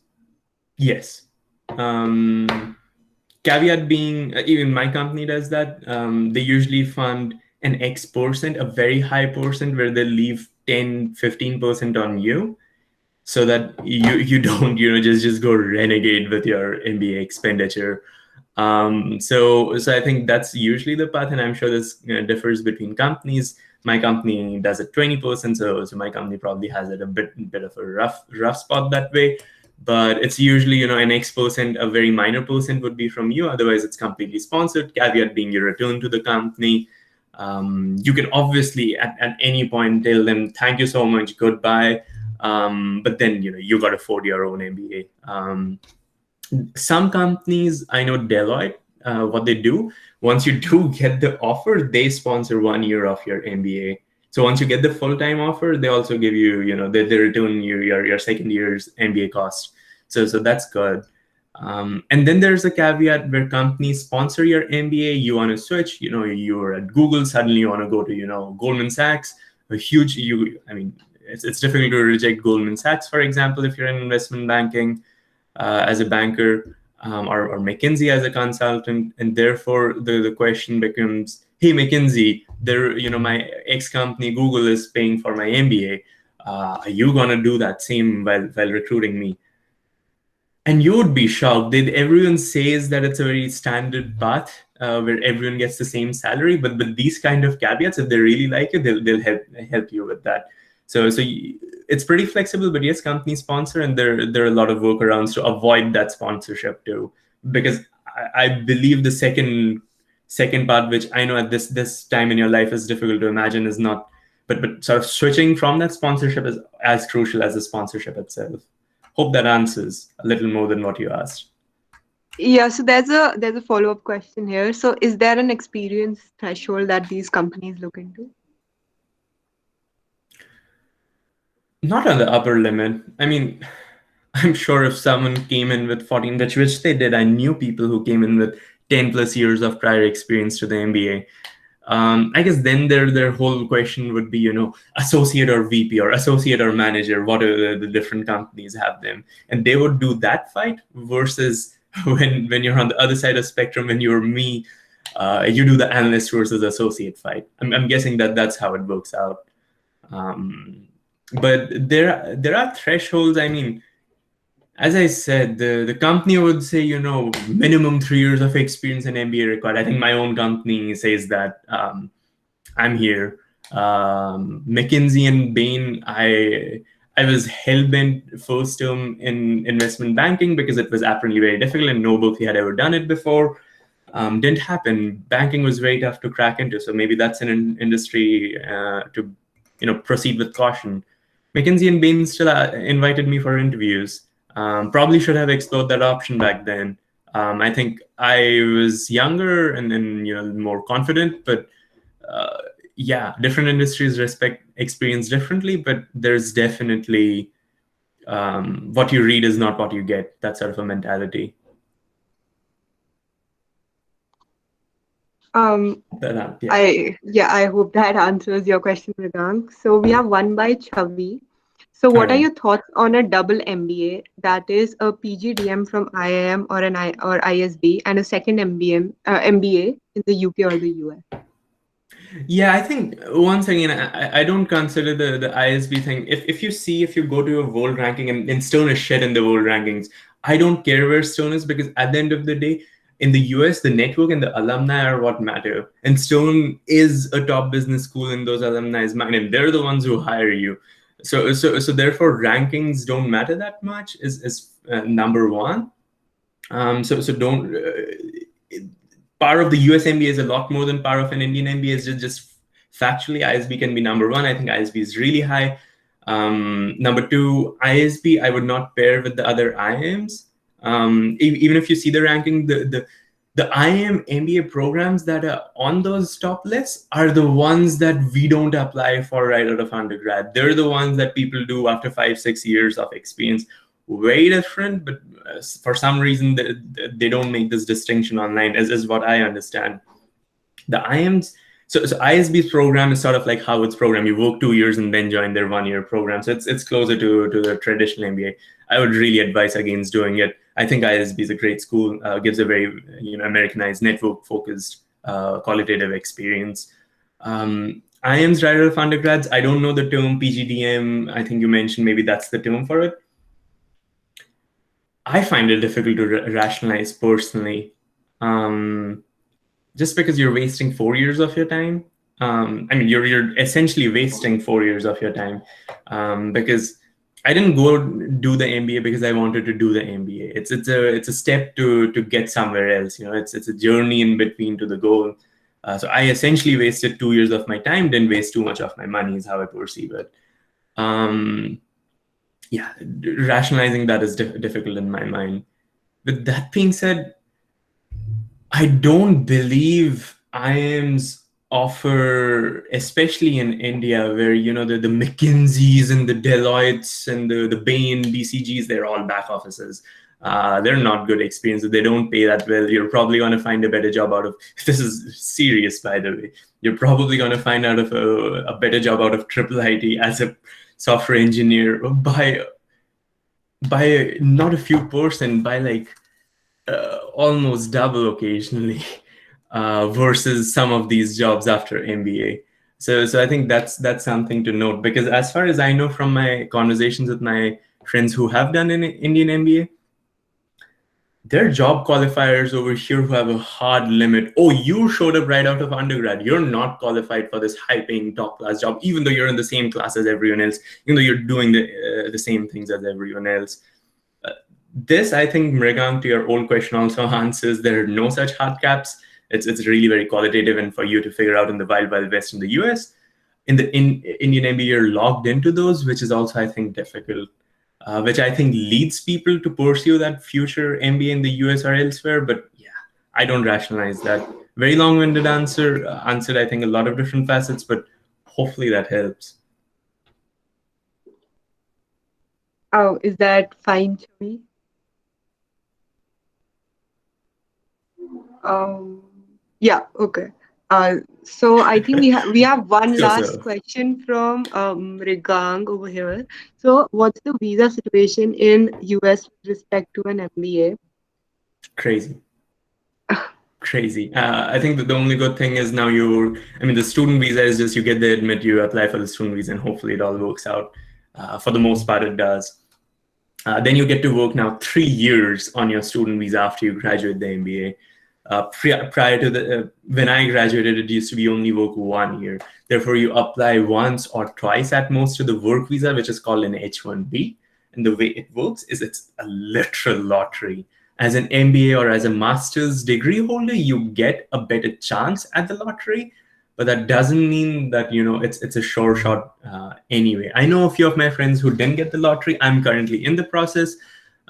Caveat being, even my company does that. They usually fund an X%, a very high percent, where they leave 10-15% on you, so that you don't just go renegade with your MBA expenditure. So I think that's usually the path, and I'm sure this differs between companies. My company does it 20%, so my company probably has it a bit of a rough spot that way. But it's usually an X%, a very minor percent would be from you. Otherwise, it's completely sponsored. Caveat being your return to the company. You can obviously at any point tell them thank you so much, goodbye. But then you got to afford your own MBA. Some companies, I know Deloitte, what they do, once you do get the offer, they sponsor 1 year of your MBA. So once you get the full-time offer, they also give you, they return your second year's MBA cost. So that's good. And then there's a caveat where companies sponsor your MBA. You want to switch, you're at Google, suddenly you want to go to, Goldman Sachs, it's difficult to reject Goldman Sachs, for example, if you're in investment banking as a banker, or McKinsey as a consultant. And therefore the question becomes, hey, McKinsey, my ex-company Google is paying for my MBA. Are you going to do that same while recruiting me? And you would be shocked. Everyone says that it's a very standard path where everyone gets the same salary, but these kind of caveats, if they really like it, they'll help you with that. So it's pretty flexible, but yes, companies sponsor, and there are a lot of workarounds to avoid that sponsorship too. Because I believe the second part, which I know at this time in your life is difficult to imagine, is not, but sort of switching from that sponsorship is as crucial as the sponsorship itself. Hope that answers a little more than what you asked. Yeah, so there's a follow-up question here. So is there an experience threshold that these companies look into? Not on the upper limit. I mean, I'm sure if someone came in with 14, which they did, I knew people who came in with 10 plus years of prior experience to the MBA. I guess then their whole question would be, associate or VP or associate or manager, what are the different companies have them? And they would do that fight versus when you're on the other side of the spectrum, when you're me, you do the analyst versus associate fight. I'm guessing that's how it works out. But there are thresholds. I mean, as I said, the company would say, minimum 3 years of experience in MBA required. I think my own company says that. I'm here. McKinsey and Bain, I was hell-bent first term in investment banking because it was apparently very difficult and nobody had ever done it before. Didn't happen. Banking was very tough to crack into. So maybe that's an industry to proceed with caution. McKinsey and Bain still invited me for interviews. Probably should have explored that option back then. I think I was younger and more confident, but yeah, different industries respect experience differently, but there's definitely what you read is not what you get. That sort of a mentality. I hope that answers your question, Mrigank. So we have one by Chavi. So what are your thoughts on a double MBA, that is a PGDM from IIM or ISB and a second MBA in the UK or the US? Yeah, I think once again, I don't consider the ISB thing. If you go to a world ranking and Stone is shit in the world rankings, I don't care where Stone is, because at the end of the day, in the US, the network and the alumni are what matter. And Stone is a top business school in those alumni's mind, and they're the ones who hire you. So therefore, rankings don't matter that much. Is number one. So don't. Power of the US MBA is a lot more than power of an Indian MBA. Is just factually, ISB can be number one. I think ISB is really high. Number two, ISB, I would not pair with the other IIMs. Even if you see the ranking, the IIM MBA programs that are on those top lists are the ones that we don't apply for right out of undergrad. They're the ones that people do after 5-6 years of experience. Very different, but for some reason they don't make this distinction online, as is what I understand. The IIMs, so ISB's program is sort of like Harvard's program. You work 2 years and then join their 1-year program. So it's closer to the traditional MBA. I would really advise against doing it. I think ISB is a great school, gives a very Americanized, network-focused, qualitative experience. IIMs right out of undergrads, I don't know the term PGDM. I think you mentioned maybe that's the term for it. I find it difficult to rationalize personally, just because you're wasting 4 years of your time. I mean, you're essentially wasting 4 years of your time, because I didn't go do the MBA because I wanted to do the MBA. It's a step to get somewhere else. It's a journey in between to the goal. So I essentially wasted 2 years of my time, didn't waste too much of my money, is how I perceive it. Yeah, rationalizing that is difficult in my mind. With that being said, I don't believe IIMs offer, especially in India, where the McKinseys and the Deloittes and the Bain, BCGs, they're all back offices. They're not good experiences. They don't pay that well. You're probably going to find a better job out of, this is serious, by the way. You're probably going to find out of a better job out of IIIT as a software engineer by not a few percent, by like almost double occasionally, versus some of these jobs after MBA. So I think that's something to note, because as far as I know from my conversations with my friends who have done an Indian MBA, their job qualifiers over here who have a hard limit. Oh, you showed up right out of undergrad. You're not qualified for this high-paying top-class job, even though you're in the same class as everyone else, even though you're doing the same things as everyone else. This, I think, Mrigang, to your old question also answers. There are no such hard caps. It's really very qualitative, and for you to figure out in the wild west in the US. In Indian MBA, you're logged into those, which is also, I think, difficult. Which I think leads people to pursue that future MBA in the US or elsewhere. But yeah, I don't rationalize that. Very long-winded answer. Answered, I think, a lot of different facets, but hopefully that helps. Oh, is that fine, Chavi? Yeah, okay. So I think we have one last question from Rigang over here. So what's the visa situation in US with respect to an MBA? Crazy. Crazy. I think that the only good thing is now the student visa is just you get the admit, you apply for the student visa, and hopefully it all works out. For the most part, it does. Then you get to work now 3 years on your student visa after you graduate the MBA. Prior to when I graduated, it used to be only work 1 year. Therefore, you apply once or twice at most to the work visa, which is called an H-1B. And the way it works is it's a literal lottery. As an MBA or as a master's degree holder, you get a better chance at the lottery, but that doesn't mean that it's a sure shot anyway. I know a few of my friends who didn't get the lottery. I'm currently in the process.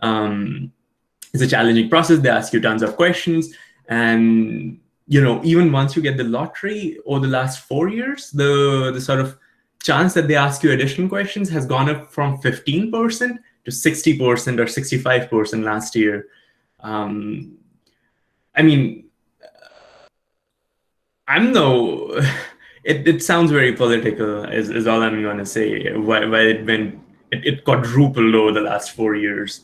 It's a challenging process. They ask you tons of questions. And, even once you get the lottery over the last 4 years, the sort of chance that they ask you additional questions has gone up from 15% to 60% or 65% last year. It sounds very political, is all I'm going to say, why it quadrupled over the last 4 years.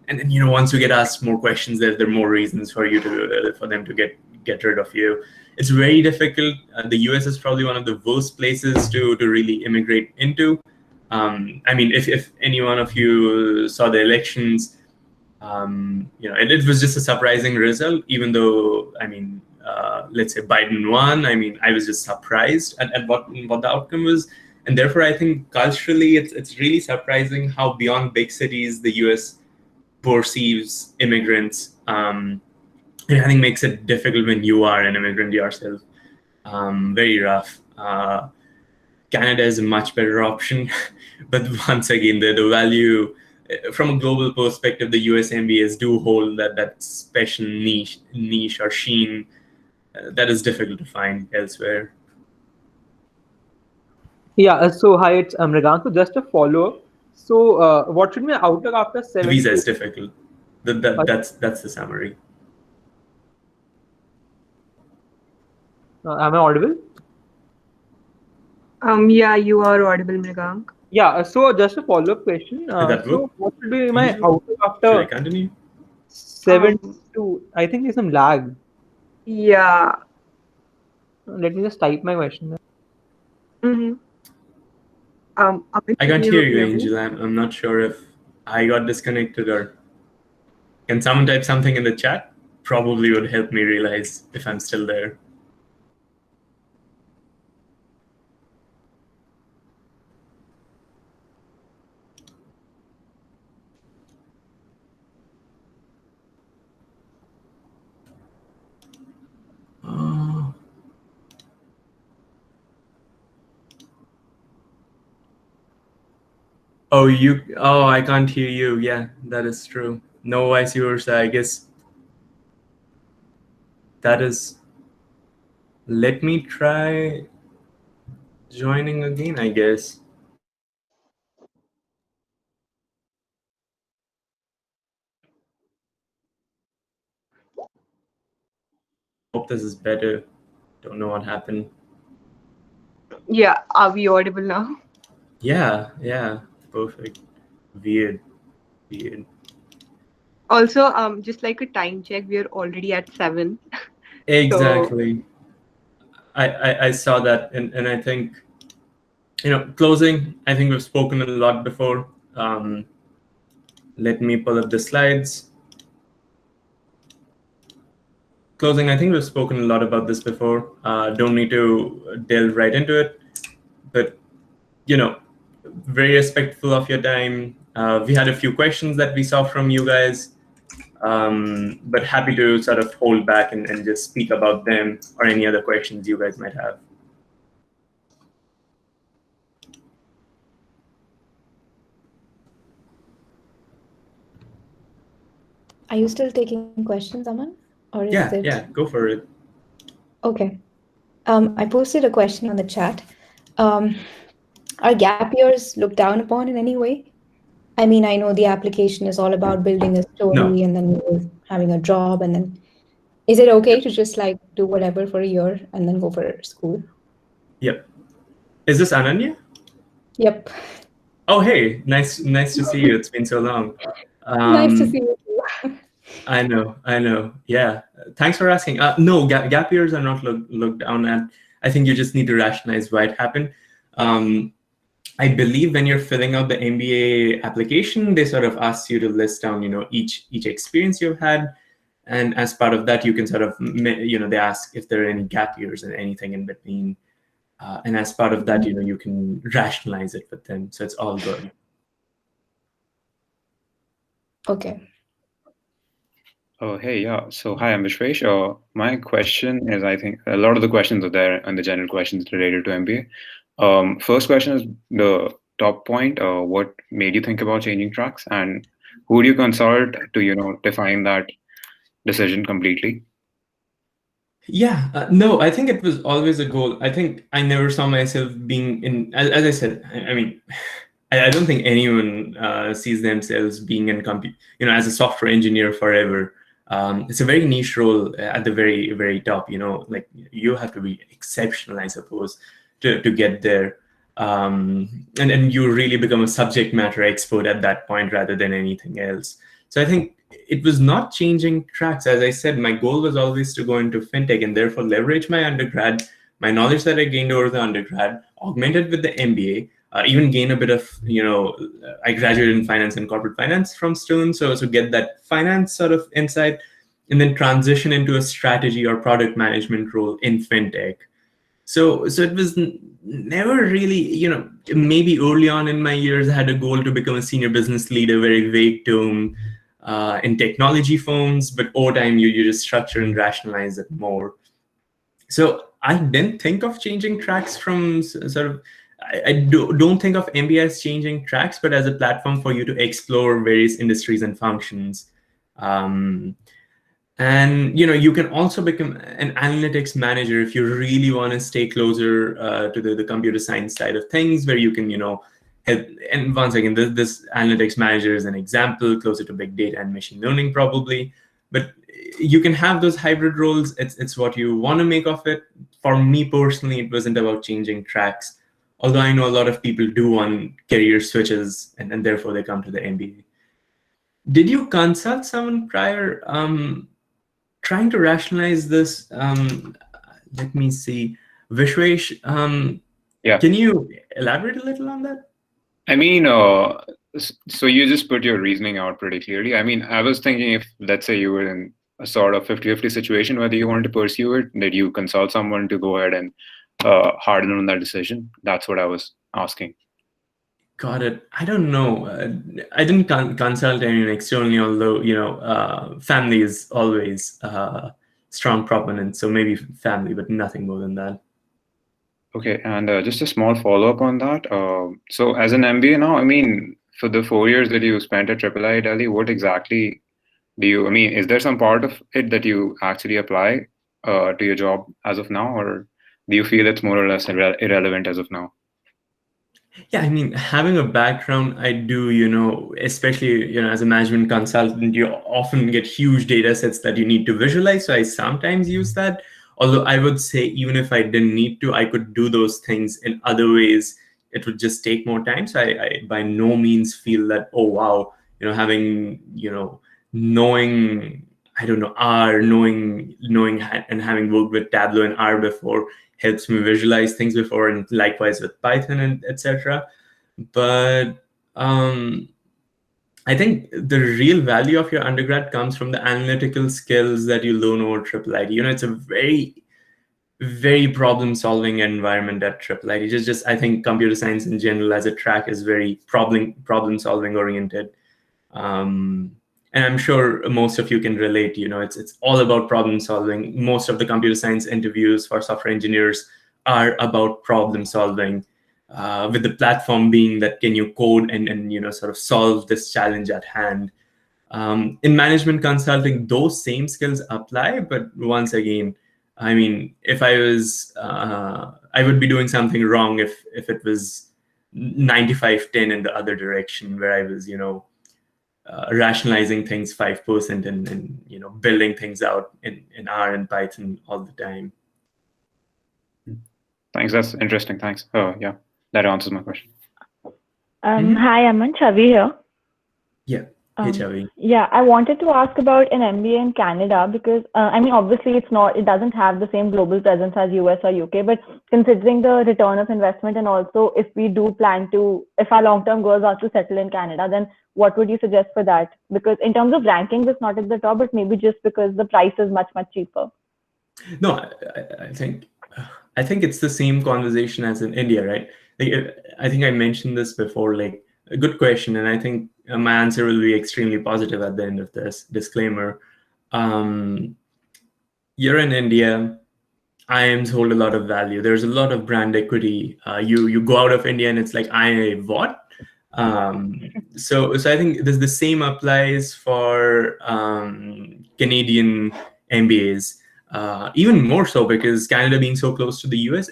And then, once you get asked more questions, there are more reasons for them to get rid of you. It's very difficult. The US is probably one of the worst places to really immigrate into. If any one of you saw the elections, It was just a surprising result, even though, let's say Biden won. I was just surprised at what the outcome was. And therefore, I think culturally, it's really surprising how beyond big cities, the US perceives immigrants. And I think makes it difficult when you are an immigrant yourself. Very rough. Canada is a much better option. But once again, the value, from a global perspective, the US MBAs do hold that special niche or sheen that is difficult to find elsewhere. Yeah, so hi, it's Mrigank. So just a follow-up. So what should be my outlook after The 7 visa to is difficult. That's the summary. am I audible? Yeah, you are audible, Mrigank. Yeah, so just a follow-up question. Did that So work? what should be my Angel? outlook Should I after continue? 7 to, I think there's some lag. Yeah. Let me just type my question. Mm-hmm. Aman, I can can't hear you, hear me? Angel. I'm not sure if I got disconnected or can someone type something in the chat? Probably would help me realize if I'm still there. Oh, I can't hear you. Yeah, that is true. No vice versa, I guess. That is, let me try joining again, I guess. Hope this is better. Don't know what happened. Yeah, are we audible now? Yeah, perfect. Weird. Also, just like a time check, we are already at 7. Exactly. I saw that, and I think, closing, I think we've spoken a lot before. Let me pull up the slides. Closing, I think we've spoken a lot about this before. Don't need to delve right into it, but, very respectful of your time. We had a few questions that we saw from you guys, but happy to sort of hold back and just speak about them or any other questions you guys might have. Are you still taking questions, Aman? Or is it? Yeah, go for it. Okay. I posted a question on the chat. Are gap years looked down upon in any way? I mean, I know the application is all about building a story No. and then you're having a job, and then is it okay to just like do whatever for a year and then go for school? Yep. Is this Ananya? Yep. Oh, hey, nice to see you. It's been so long. Nice to see you too. I know. Yeah. Thanks for asking. No, gap years are not looked down at. I think you just need to rationalize why it happened. I believe when you're filling out the MBA application, they sort of ask you to list down, each experience you've had. And as part of that, you can sort of, they ask if there are any gap years and anything in between. And as part of that, you can rationalize it with them. So it's all good. Okay. Oh, hey, yeah. So, hi, I'm Vishwesh. My question is, I think a lot of the questions are there and the general questions related to MBA. First question is the top point. What made you think about changing tracks, and who do you consult to, define that decision completely? Yeah, no, I think it was always a goal. I think I never saw myself being in, as I said, I mean, I don't think anyone sees themselves being in, as a software engineer forever. It's a very niche role at the very, very top, like you have to be exceptional, I suppose, to get there. And you really become a subject matter expert at that point rather than anything else. So I think it was not changing tracks. As I said, my goal was always to go into fintech and therefore leverage my undergrad, my knowledge that I gained over the undergrad, augmented with the MBA, even gain a bit of, I graduated in finance and corporate finance from Stone, so get that finance sort of insight, and then transition into a strategy or product management role in fintech. So it was never really, maybe early on in my years, I had a goal to become a senior business leader, very vague term in technology firms, but over time you just structure and rationalize it more. So I didn't think of changing tracks from sort of, I don't think of MBA as changing tracks, but as a platform for you to explore various industries and functions. And you can also become an analytics manager if you really want to stay closer to the computer science side of things, where you can help. And once again, this analytics manager is an example, closer to big data and machine learning probably. But you can have those hybrid roles. It's what you want to make of it. For me personally, it wasn't about changing tracks, although I know a lot of people do want career switches, and therefore they come to the MBA. Did you consult someone prior? Trying to rationalize this, let me see. Vishwesh, Yeah. Can you elaborate a little on that? I mean, so you just put your reasoning out pretty clearly. I mean, I was thinking if, let's say you were in a sort of 50-50 situation, whether you wanted to pursue it, did you consult someone to go ahead and harden on that decision? That's what I was asking. Got it. I don't know. I didn't consult anyone externally, although, family is always strong proponent. So maybe family, but nothing more than that. Okay, and just a small follow-up on that. So as an MBA now, I mean, for the 4 years that you spent at IIIT Delhi, what exactly is there some part of it that you actually apply to your job as of now, or do you feel it's more or less irrelevant as of now? Yeah, I mean, having a background, I do, especially, as a management consultant, you often get huge data sets that you need to visualize. So I sometimes use that. Although I would say even if I didn't need to, I could do those things in other ways. It would just take more time. So I by no means feel that, oh, wow, having, knowing, I don't know, R, knowing and having worked with Tableau and R before helps me visualize things before, and likewise with Python and etc. But I think the real value of your undergrad comes from the analytical skills that you learn over IIIT. It's a very, very problem-solving environment at IIIT. Just I think computer science in general as a track is very problem-solving oriented. And I'm sure most of you can relate. It's all about problem solving. Most of the computer science interviews for software engineers are about problem solving, with the platform being that can you code and sort of solve this challenge at hand. In management consulting, those same skills apply, but once again, I mean, if I was, I would be doing something wrong if it was 95-10 in the other direction, where I was, rationalizing things 5% and building things out in R and Python all the time. Thanks. That's interesting. Thanks. Oh yeah, that answers my question. Hi, Aman. Chavi here. Yeah. Hey, Chavi. Yeah, I wanted to ask about an MBA in Canada because obviously it doesn't have the same global presence as US or UK, but considering the return of investment, and also if we do plan to, if our long-term goals are to settle in Canada, then what would you suggest for that? Because in terms of rankings, it's not at the top, but maybe just because the price is much, much cheaper. No, I think it's the same conversation as in India, right? I think I mentioned this before, like a good question. And I think my answer will be extremely positive at the end of this disclaimer. You're in India, IIMs hold a lot of value. There's a lot of brand equity. You go out of India and it's like, what? So I think the same applies for Canadian MBAs, even more so because Canada being so close to the US.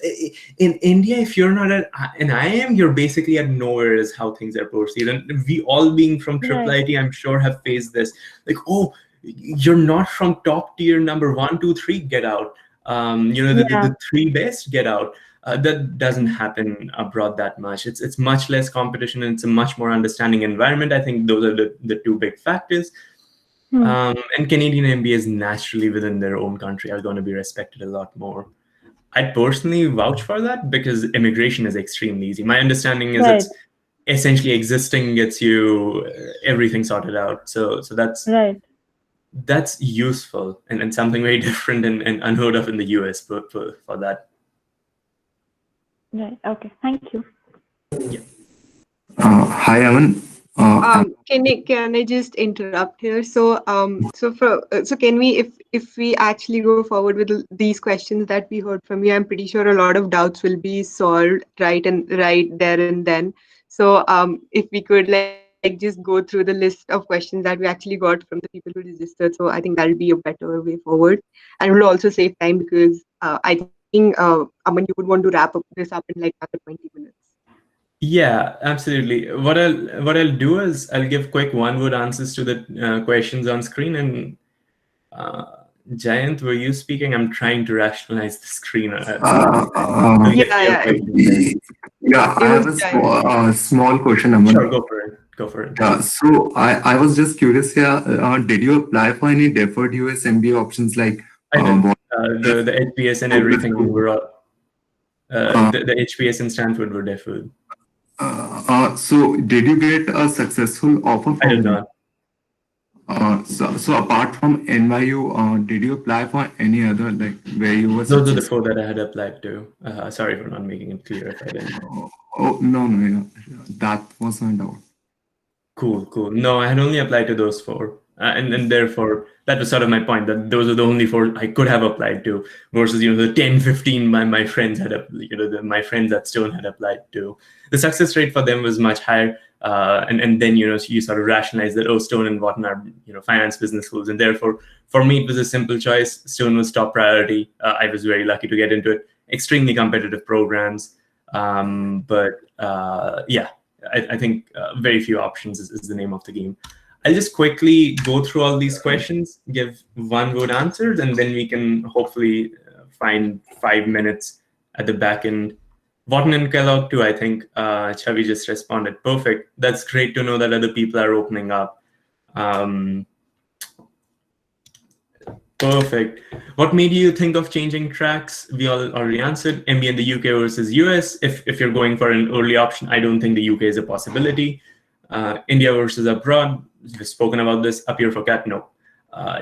In India, if you're not an IIM, you're basically at nowhere is how things are perceived. And we all being from IIIT, I'm sure have faced this. Like, oh, you're not from top tier number 1, 2, 3, get out. The 3 best, get out. That doesn't happen abroad that much. It's much less competition, and it's a much more understanding environment. I think those are the 2 big factors. And Canadian MBAs naturally within their own country are going to be respected a lot more. I'd personally vouch for that because immigration is extremely easy. My understanding is Right. it's essentially existing gets you everything sorted out. So that's Right. that's useful and something very different and unheard of in the US for that. Right. Okay. Thank you. Hi, Aman. Can I just interrupt here? So so can we, if we actually go forward with these questions that we heard from you, I'm pretty sure a lot of doubts will be solved right there and then. So if we could just go through the list of questions that we actually got from the people who registered, so I think that'll be a better way forward, and it will also save time because I think Aman, you would want to wrap up this up in like another 20 minutes. Yeah, absolutely. What I'll do is I'll give quick one-word answers to the questions on screen. And Jayant, were you speaking? I'm trying to rationalize the screen. Yeah, I have a small question, Aman. Sure, go for it. Go for it. Yeah, so I was just curious here. Did you apply for any deferred US MBA options like I did. The HBS and everything were the HBS in Stanford were deferred. So did you get a successful offer from I did not. So apart from NYU, did you apply for any other, like where you were Those are the successful? four that I had applied to. Sorry for not making it clear if I didn't. Oh, no, yeah. That was my doubt. Cool. No, I had only applied to those four. And therefore, that was sort of my point, that those are the only four I could have applied to versus, the 10, 15 my friends had, my friends at Stone had applied to. The success rate for them was much higher. And then, you sort of rationalize that, Stone and Wharton are, finance business schools. And therefore, for me, it was a simple choice. Stone was top priority. I was very lucky to get into it. Extremely competitive programs. But yeah. I think very few options is the name of the game. I'll just quickly go through all these questions, give one-word answers, and then we can hopefully find 5 minutes at the back end. Wharton and Kellogg too, I think Chavi just responded. Perfect. That's great to know that other people are opening up. Perfect. What made you think of changing tracks? We all already answered. MBA in the UK versus US. If you're going for an early option, I don't think the UK is a possibility. India versus abroad. We've spoken about this. Up here for CAT, no.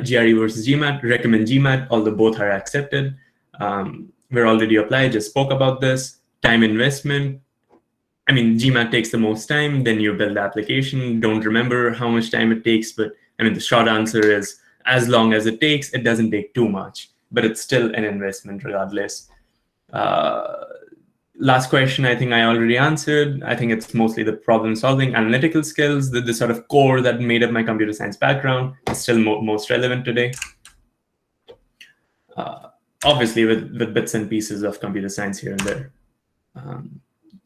GRE versus GMAT. Recommend GMAT, although both are accepted. We're already applied. Just spoke about this. Time investment. I mean, GMAT takes the most time. Then you build the application. Don't remember how much time it takes, but I mean, the short answer is, as long as it takes, it doesn't take too much, but it's still an investment regardless. Last question, I think I already answered. I think it's mostly the problem solving, analytical skills, the sort of core that made up my computer science background is still most relevant today. Obviously with bits and pieces of computer science here and there.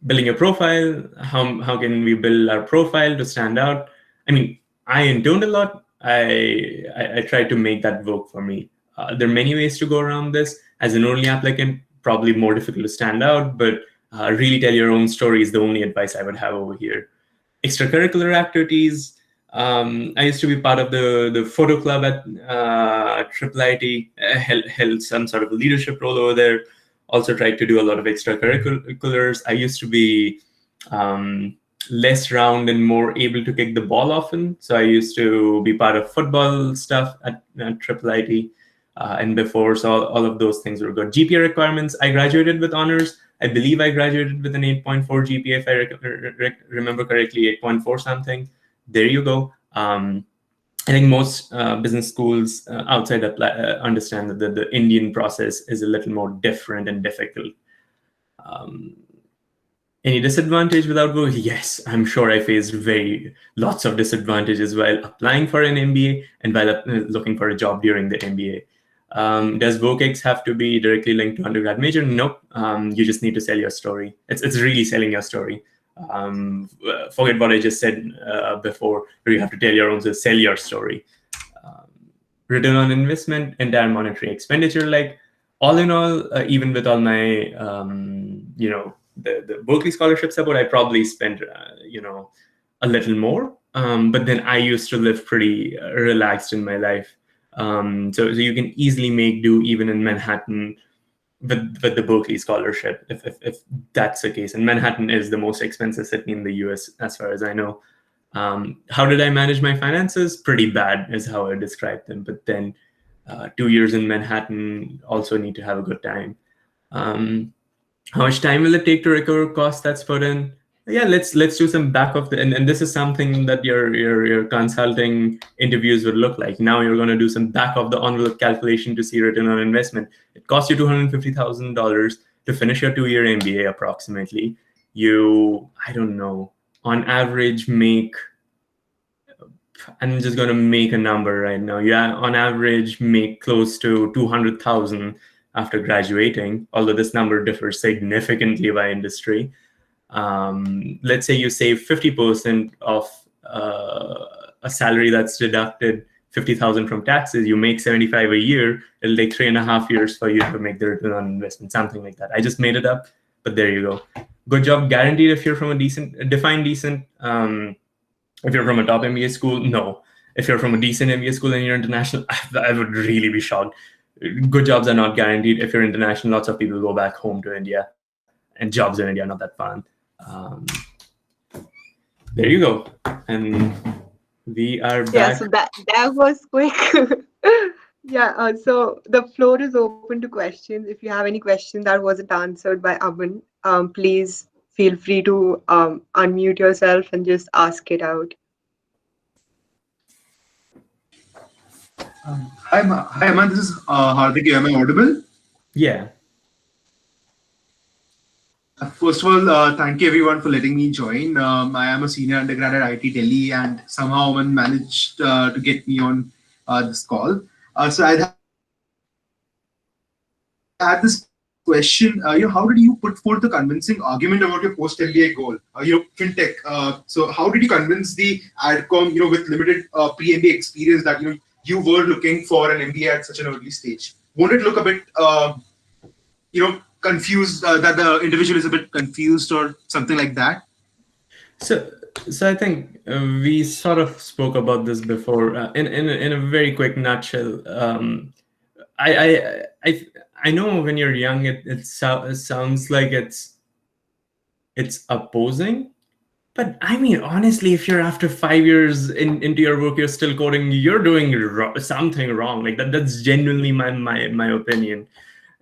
Building a profile, how can we build our profile to stand out? I mean, I interned a lot. I tried to make that work for me. There are many ways to go around this. As an early applicant, probably more difficult to stand out, but really tell your own story is the only advice I would have over here. Extracurricular activities. I used to be part of the photo club at IIIT, held some sort of leadership role over there. Also tried to do a lot of extracurriculars. I used to be less round and more able to kick the ball often. So I used to be part of football stuff at IIIT and before. So all of those things were good. GPA requirements, I graduated with honors. I believe I graduated with an 8.4 GPA, if I remember correctly, 8.4 something. There you go. I think most business schools outside understand that the Indian process is a little more different and difficult. Any disadvantage without work? Yes, I'm sure I faced lots of disadvantages while applying for an MBA and while looking for a job during the MBA. Does VOCEX have to be directly linked to undergrad major? Nope. You just need to sell your story. It's really selling your story. Forget what I just said before, where you have to tell your own, so sell your story. Return on investment, entire monetary expenditure. Like all in all, even with all my, the Berkley Scholarship support, I probably spent, a little more. But then I used to live pretty relaxed in my life. So you can easily make do even in Manhattan with the Berkley Scholarship, if that's the case. And Manhattan is the most expensive city in the US, as far as I know. How did I manage my finances? Pretty bad is how I describe them. But then 2 years in Manhattan, also need to have a good time. How much time will it take to recover costs that's put in? Yeah, let's do some back of the, and this is something that your consulting interviews would look like. Now you're going to do some back of the envelope calculation to see return on investment. It costs you $250,000 to finish your 2-year MBA approximately. You, I don't know, on average make, I'm just going to make a number right now. Yeah, on average make close to 200,000 after graduating, although this number differs significantly by industry. Let's say you save 50% of a salary that's deducted 50,000 from taxes, you make 75 a year, it'll take 3.5 years for you to make the return on investment, something like that. I just made it up, but there you go. Good job guaranteed if you're from a decent, define decent. If you're from a top MBA school, no. If you're from a decent MBA school and you're international, I would really be shocked. Good jobs are not guaranteed. If you're international, lots of people go back home to India, and jobs in India are not that fun. There you go. And we are back. Yeah, so that was quick. Yeah, so the floor is open to questions. If you have any question that wasn't answered by Aman, please feel free to unmute yourself and just ask it out. Hi, Aman. This is Hardik. Am I audible? Yeah. First of all, thank you everyone for letting me join. I am a senior undergrad at IIT Delhi, and somehow Aman managed to get me on this call. So I had this question. How did you put forth the convincing argument about your post-MBA goal? Fintech. So how did you convince the AdCom, with limited pre-MBA experience, that you were looking for an MBA at such an early stage? Won't it look a bit, confused, that the individual is a bit confused or something like that? So I think we sort of spoke about this before in a very quick nutshell. I know when you're young, it sounds like it's opposing, but I mean, honestly, if you're after 5 years into your work, you're still coding, you're doing something wrong. Like that's genuinely my opinion.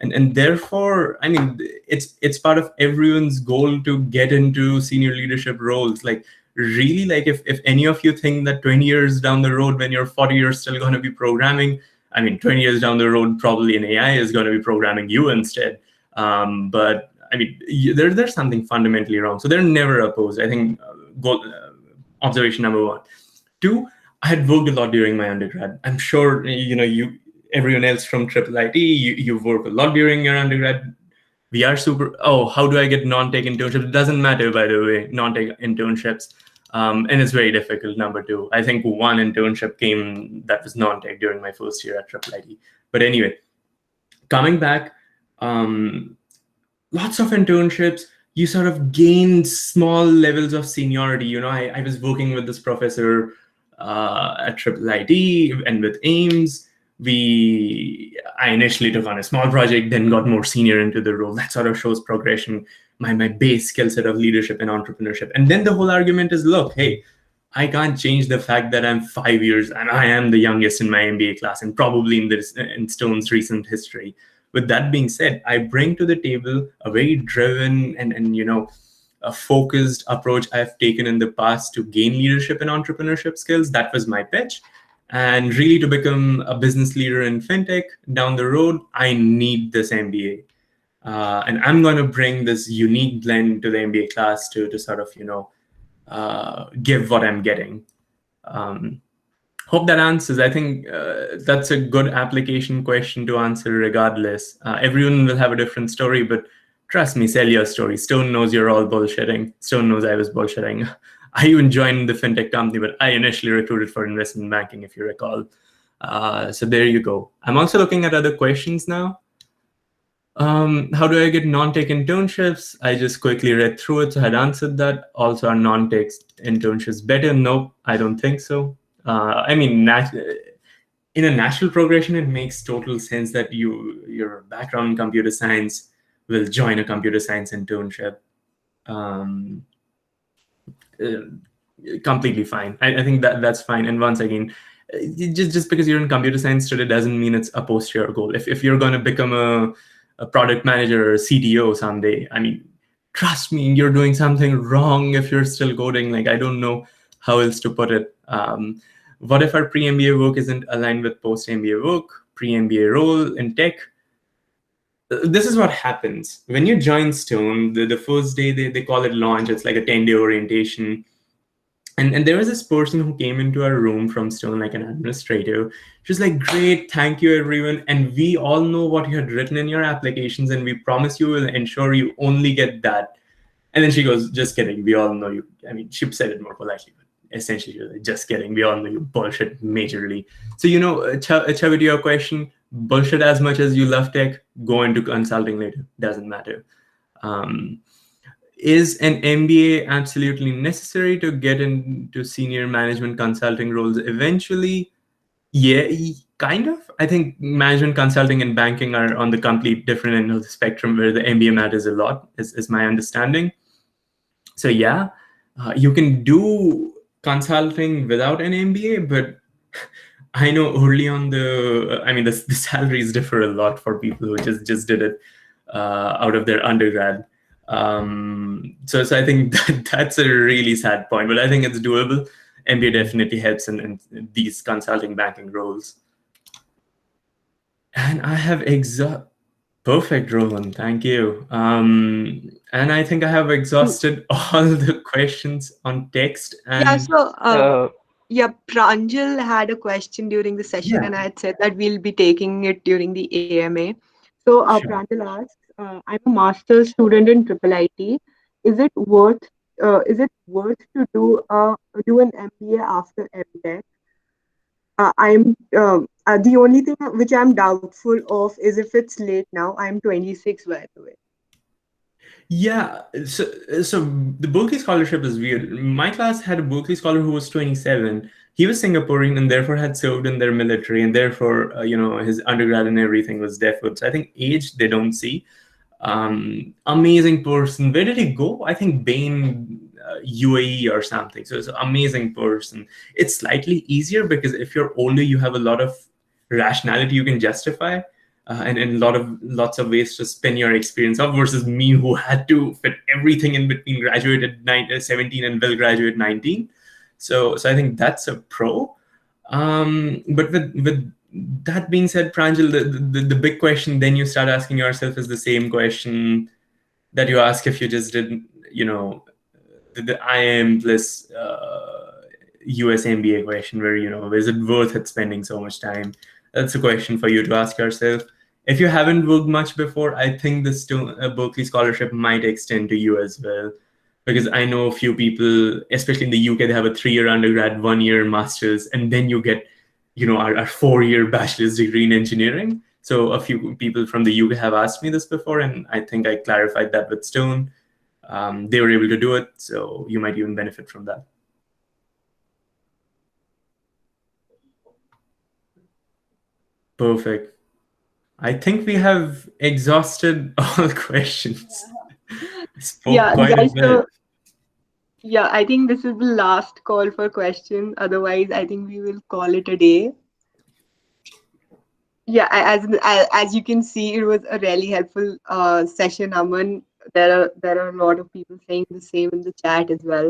And therefore, I mean, it's part of everyone's goal to get into senior leadership roles. Like really, like if any of you think that 20 years down the road, when you're 40, you're still going to be programming, I mean, 20 years down the road, probably an AI is going to be programming you instead. But I mean, there's something fundamentally wrong. So they're never opposed. I think observation number 1. 2, I had worked a lot during my undergrad. I'm sure, everyone else from IIIT, you work a lot during your undergrad. We are super, how do I get non-tech internships? It doesn't matter, by the way, non-tech internships. And it's very difficult, number 2. I think one internship came that was non-tech during my first year at IIIT. But anyway, coming back, lots of internships, you sort of gain small levels of seniority. I was working with this professor at IIIT and with Ames. I initially took on a small project, then got more senior into the role. That sort of shows progression, my base skill set of leadership and entrepreneurship. And then the whole argument is, look, hey, I can't change the fact that I'm 5 years and I am the youngest in my MBA class and probably in Stone's recent history. With that being said, I bring to the table a very driven and a focused approach I've taken in the past to gain leadership and entrepreneurship skills. That was my pitch. And really, to become a business leader in fintech down the road, I need this MBA. And I'm going to bring this unique blend to the MBA class to sort of, give what I'm getting. Hope that answers. I think that's a good application question to answer regardless. Everyone will have a different story, but trust me, sell your story. Stone knows you're all bullshitting. Stone knows I was bullshitting. I even joined the fintech company, but I initially recruited for investment banking, if you recall. So there you go. I'm also looking at other questions now. How do I get non-tech internships? I just quickly read through it, so I had answered that. Also, are non-tech internships better? Nope, I don't think so. I mean, in a natural progression, it makes total sense that your background in computer science will join a computer science internship. Um, Completely fine. I think that's fine. And once again, just because you're in computer science today doesn't mean it's a posterior goal. If you're going to become a product manager or a CTO someday, I mean, trust me, you're doing something wrong if you're still coding. Like, I don't know how else to put it. What if our pre-MBA work isn't aligned with post-MBA work, pre-MBA role in tech? This is what happens. When you join Stone, the first day, they call it launch. It's like a 10-day orientation. And there was this person who came into our room from Stone, like an administrator. She was like, great, thank you, everyone. And we all know what you had written in your applications, and we promise you will ensure you only get that. And then she goes, just kidding. We all know you. I mean, she said it more politely, but essentially, she was like, just kidding. We all know you bullshit majorly. So, Chavi, to your question, bullshit as much as you love tech, go into consulting later. Doesn't matter. Is an MBA absolutely necessary to get into senior management consulting roles eventually? Yeah, kind of. I think management consulting and banking are on the complete different end of the spectrum where the MBA matters a lot, is my understanding. So yeah, you can do consulting without an MBA, but I know early on the salaries differ a lot for people who just did it out of their undergrad. So I think that's a really sad point, but I think it's doable. MBA definitely helps in these consulting banking roles. And I have perfect, Roland. Thank you. And I think I have exhausted all the questions on text. And Pranjal had a question during the session, and I had said that we'll be taking it during the AMA. So Sure. Pranjal asks, I'm a master's student in IIIT. Is it worth to do an MBA after MTech? I'm the only thing which I'm doubtful of is if it's late now. I'm 26, by the way. Yeah, so the Berkeley Scholarship is weird. My class had a Berkeley Scholar who was 27. He was Singaporean and therefore had served in their military, and therefore, his undergrad and everything was deferred. So I think age they don't see. Amazing person. Where did he go? I think Bain, UAE or something. So it's an amazing person. It's slightly easier because if you're older, you have a lot of rationality you can justify. And lots of ways to spin your experience up versus me who had to fit everything in between, graduated 17 and will graduate 19. So I think that's a pro. But with that being said, Pranjal, the big question then you start asking yourself is the same question that you ask if you just did, the IIM plus US MBA question where, is it worth it spending so much time? That's a question for you to ask yourself. If you haven't worked much before, I think the Berkeley Scholarship might extend to you as well. Because I know a few people, especially in the UK, they have a 3-year undergrad, 1-year master's, and then you get, our 4-year bachelor's degree in engineering. So a few people from the UK have asked me this before, and I think I clarified that with Stone. They were able to do it, so you might even benefit from that. Perfect. I think we have exhausted all questions. Yeah, I think this is the last call for questions. Otherwise, I think we will call it a day. Yeah, as you can see, it was a really helpful session, Aman. There are a lot of people saying the same in the chat as well.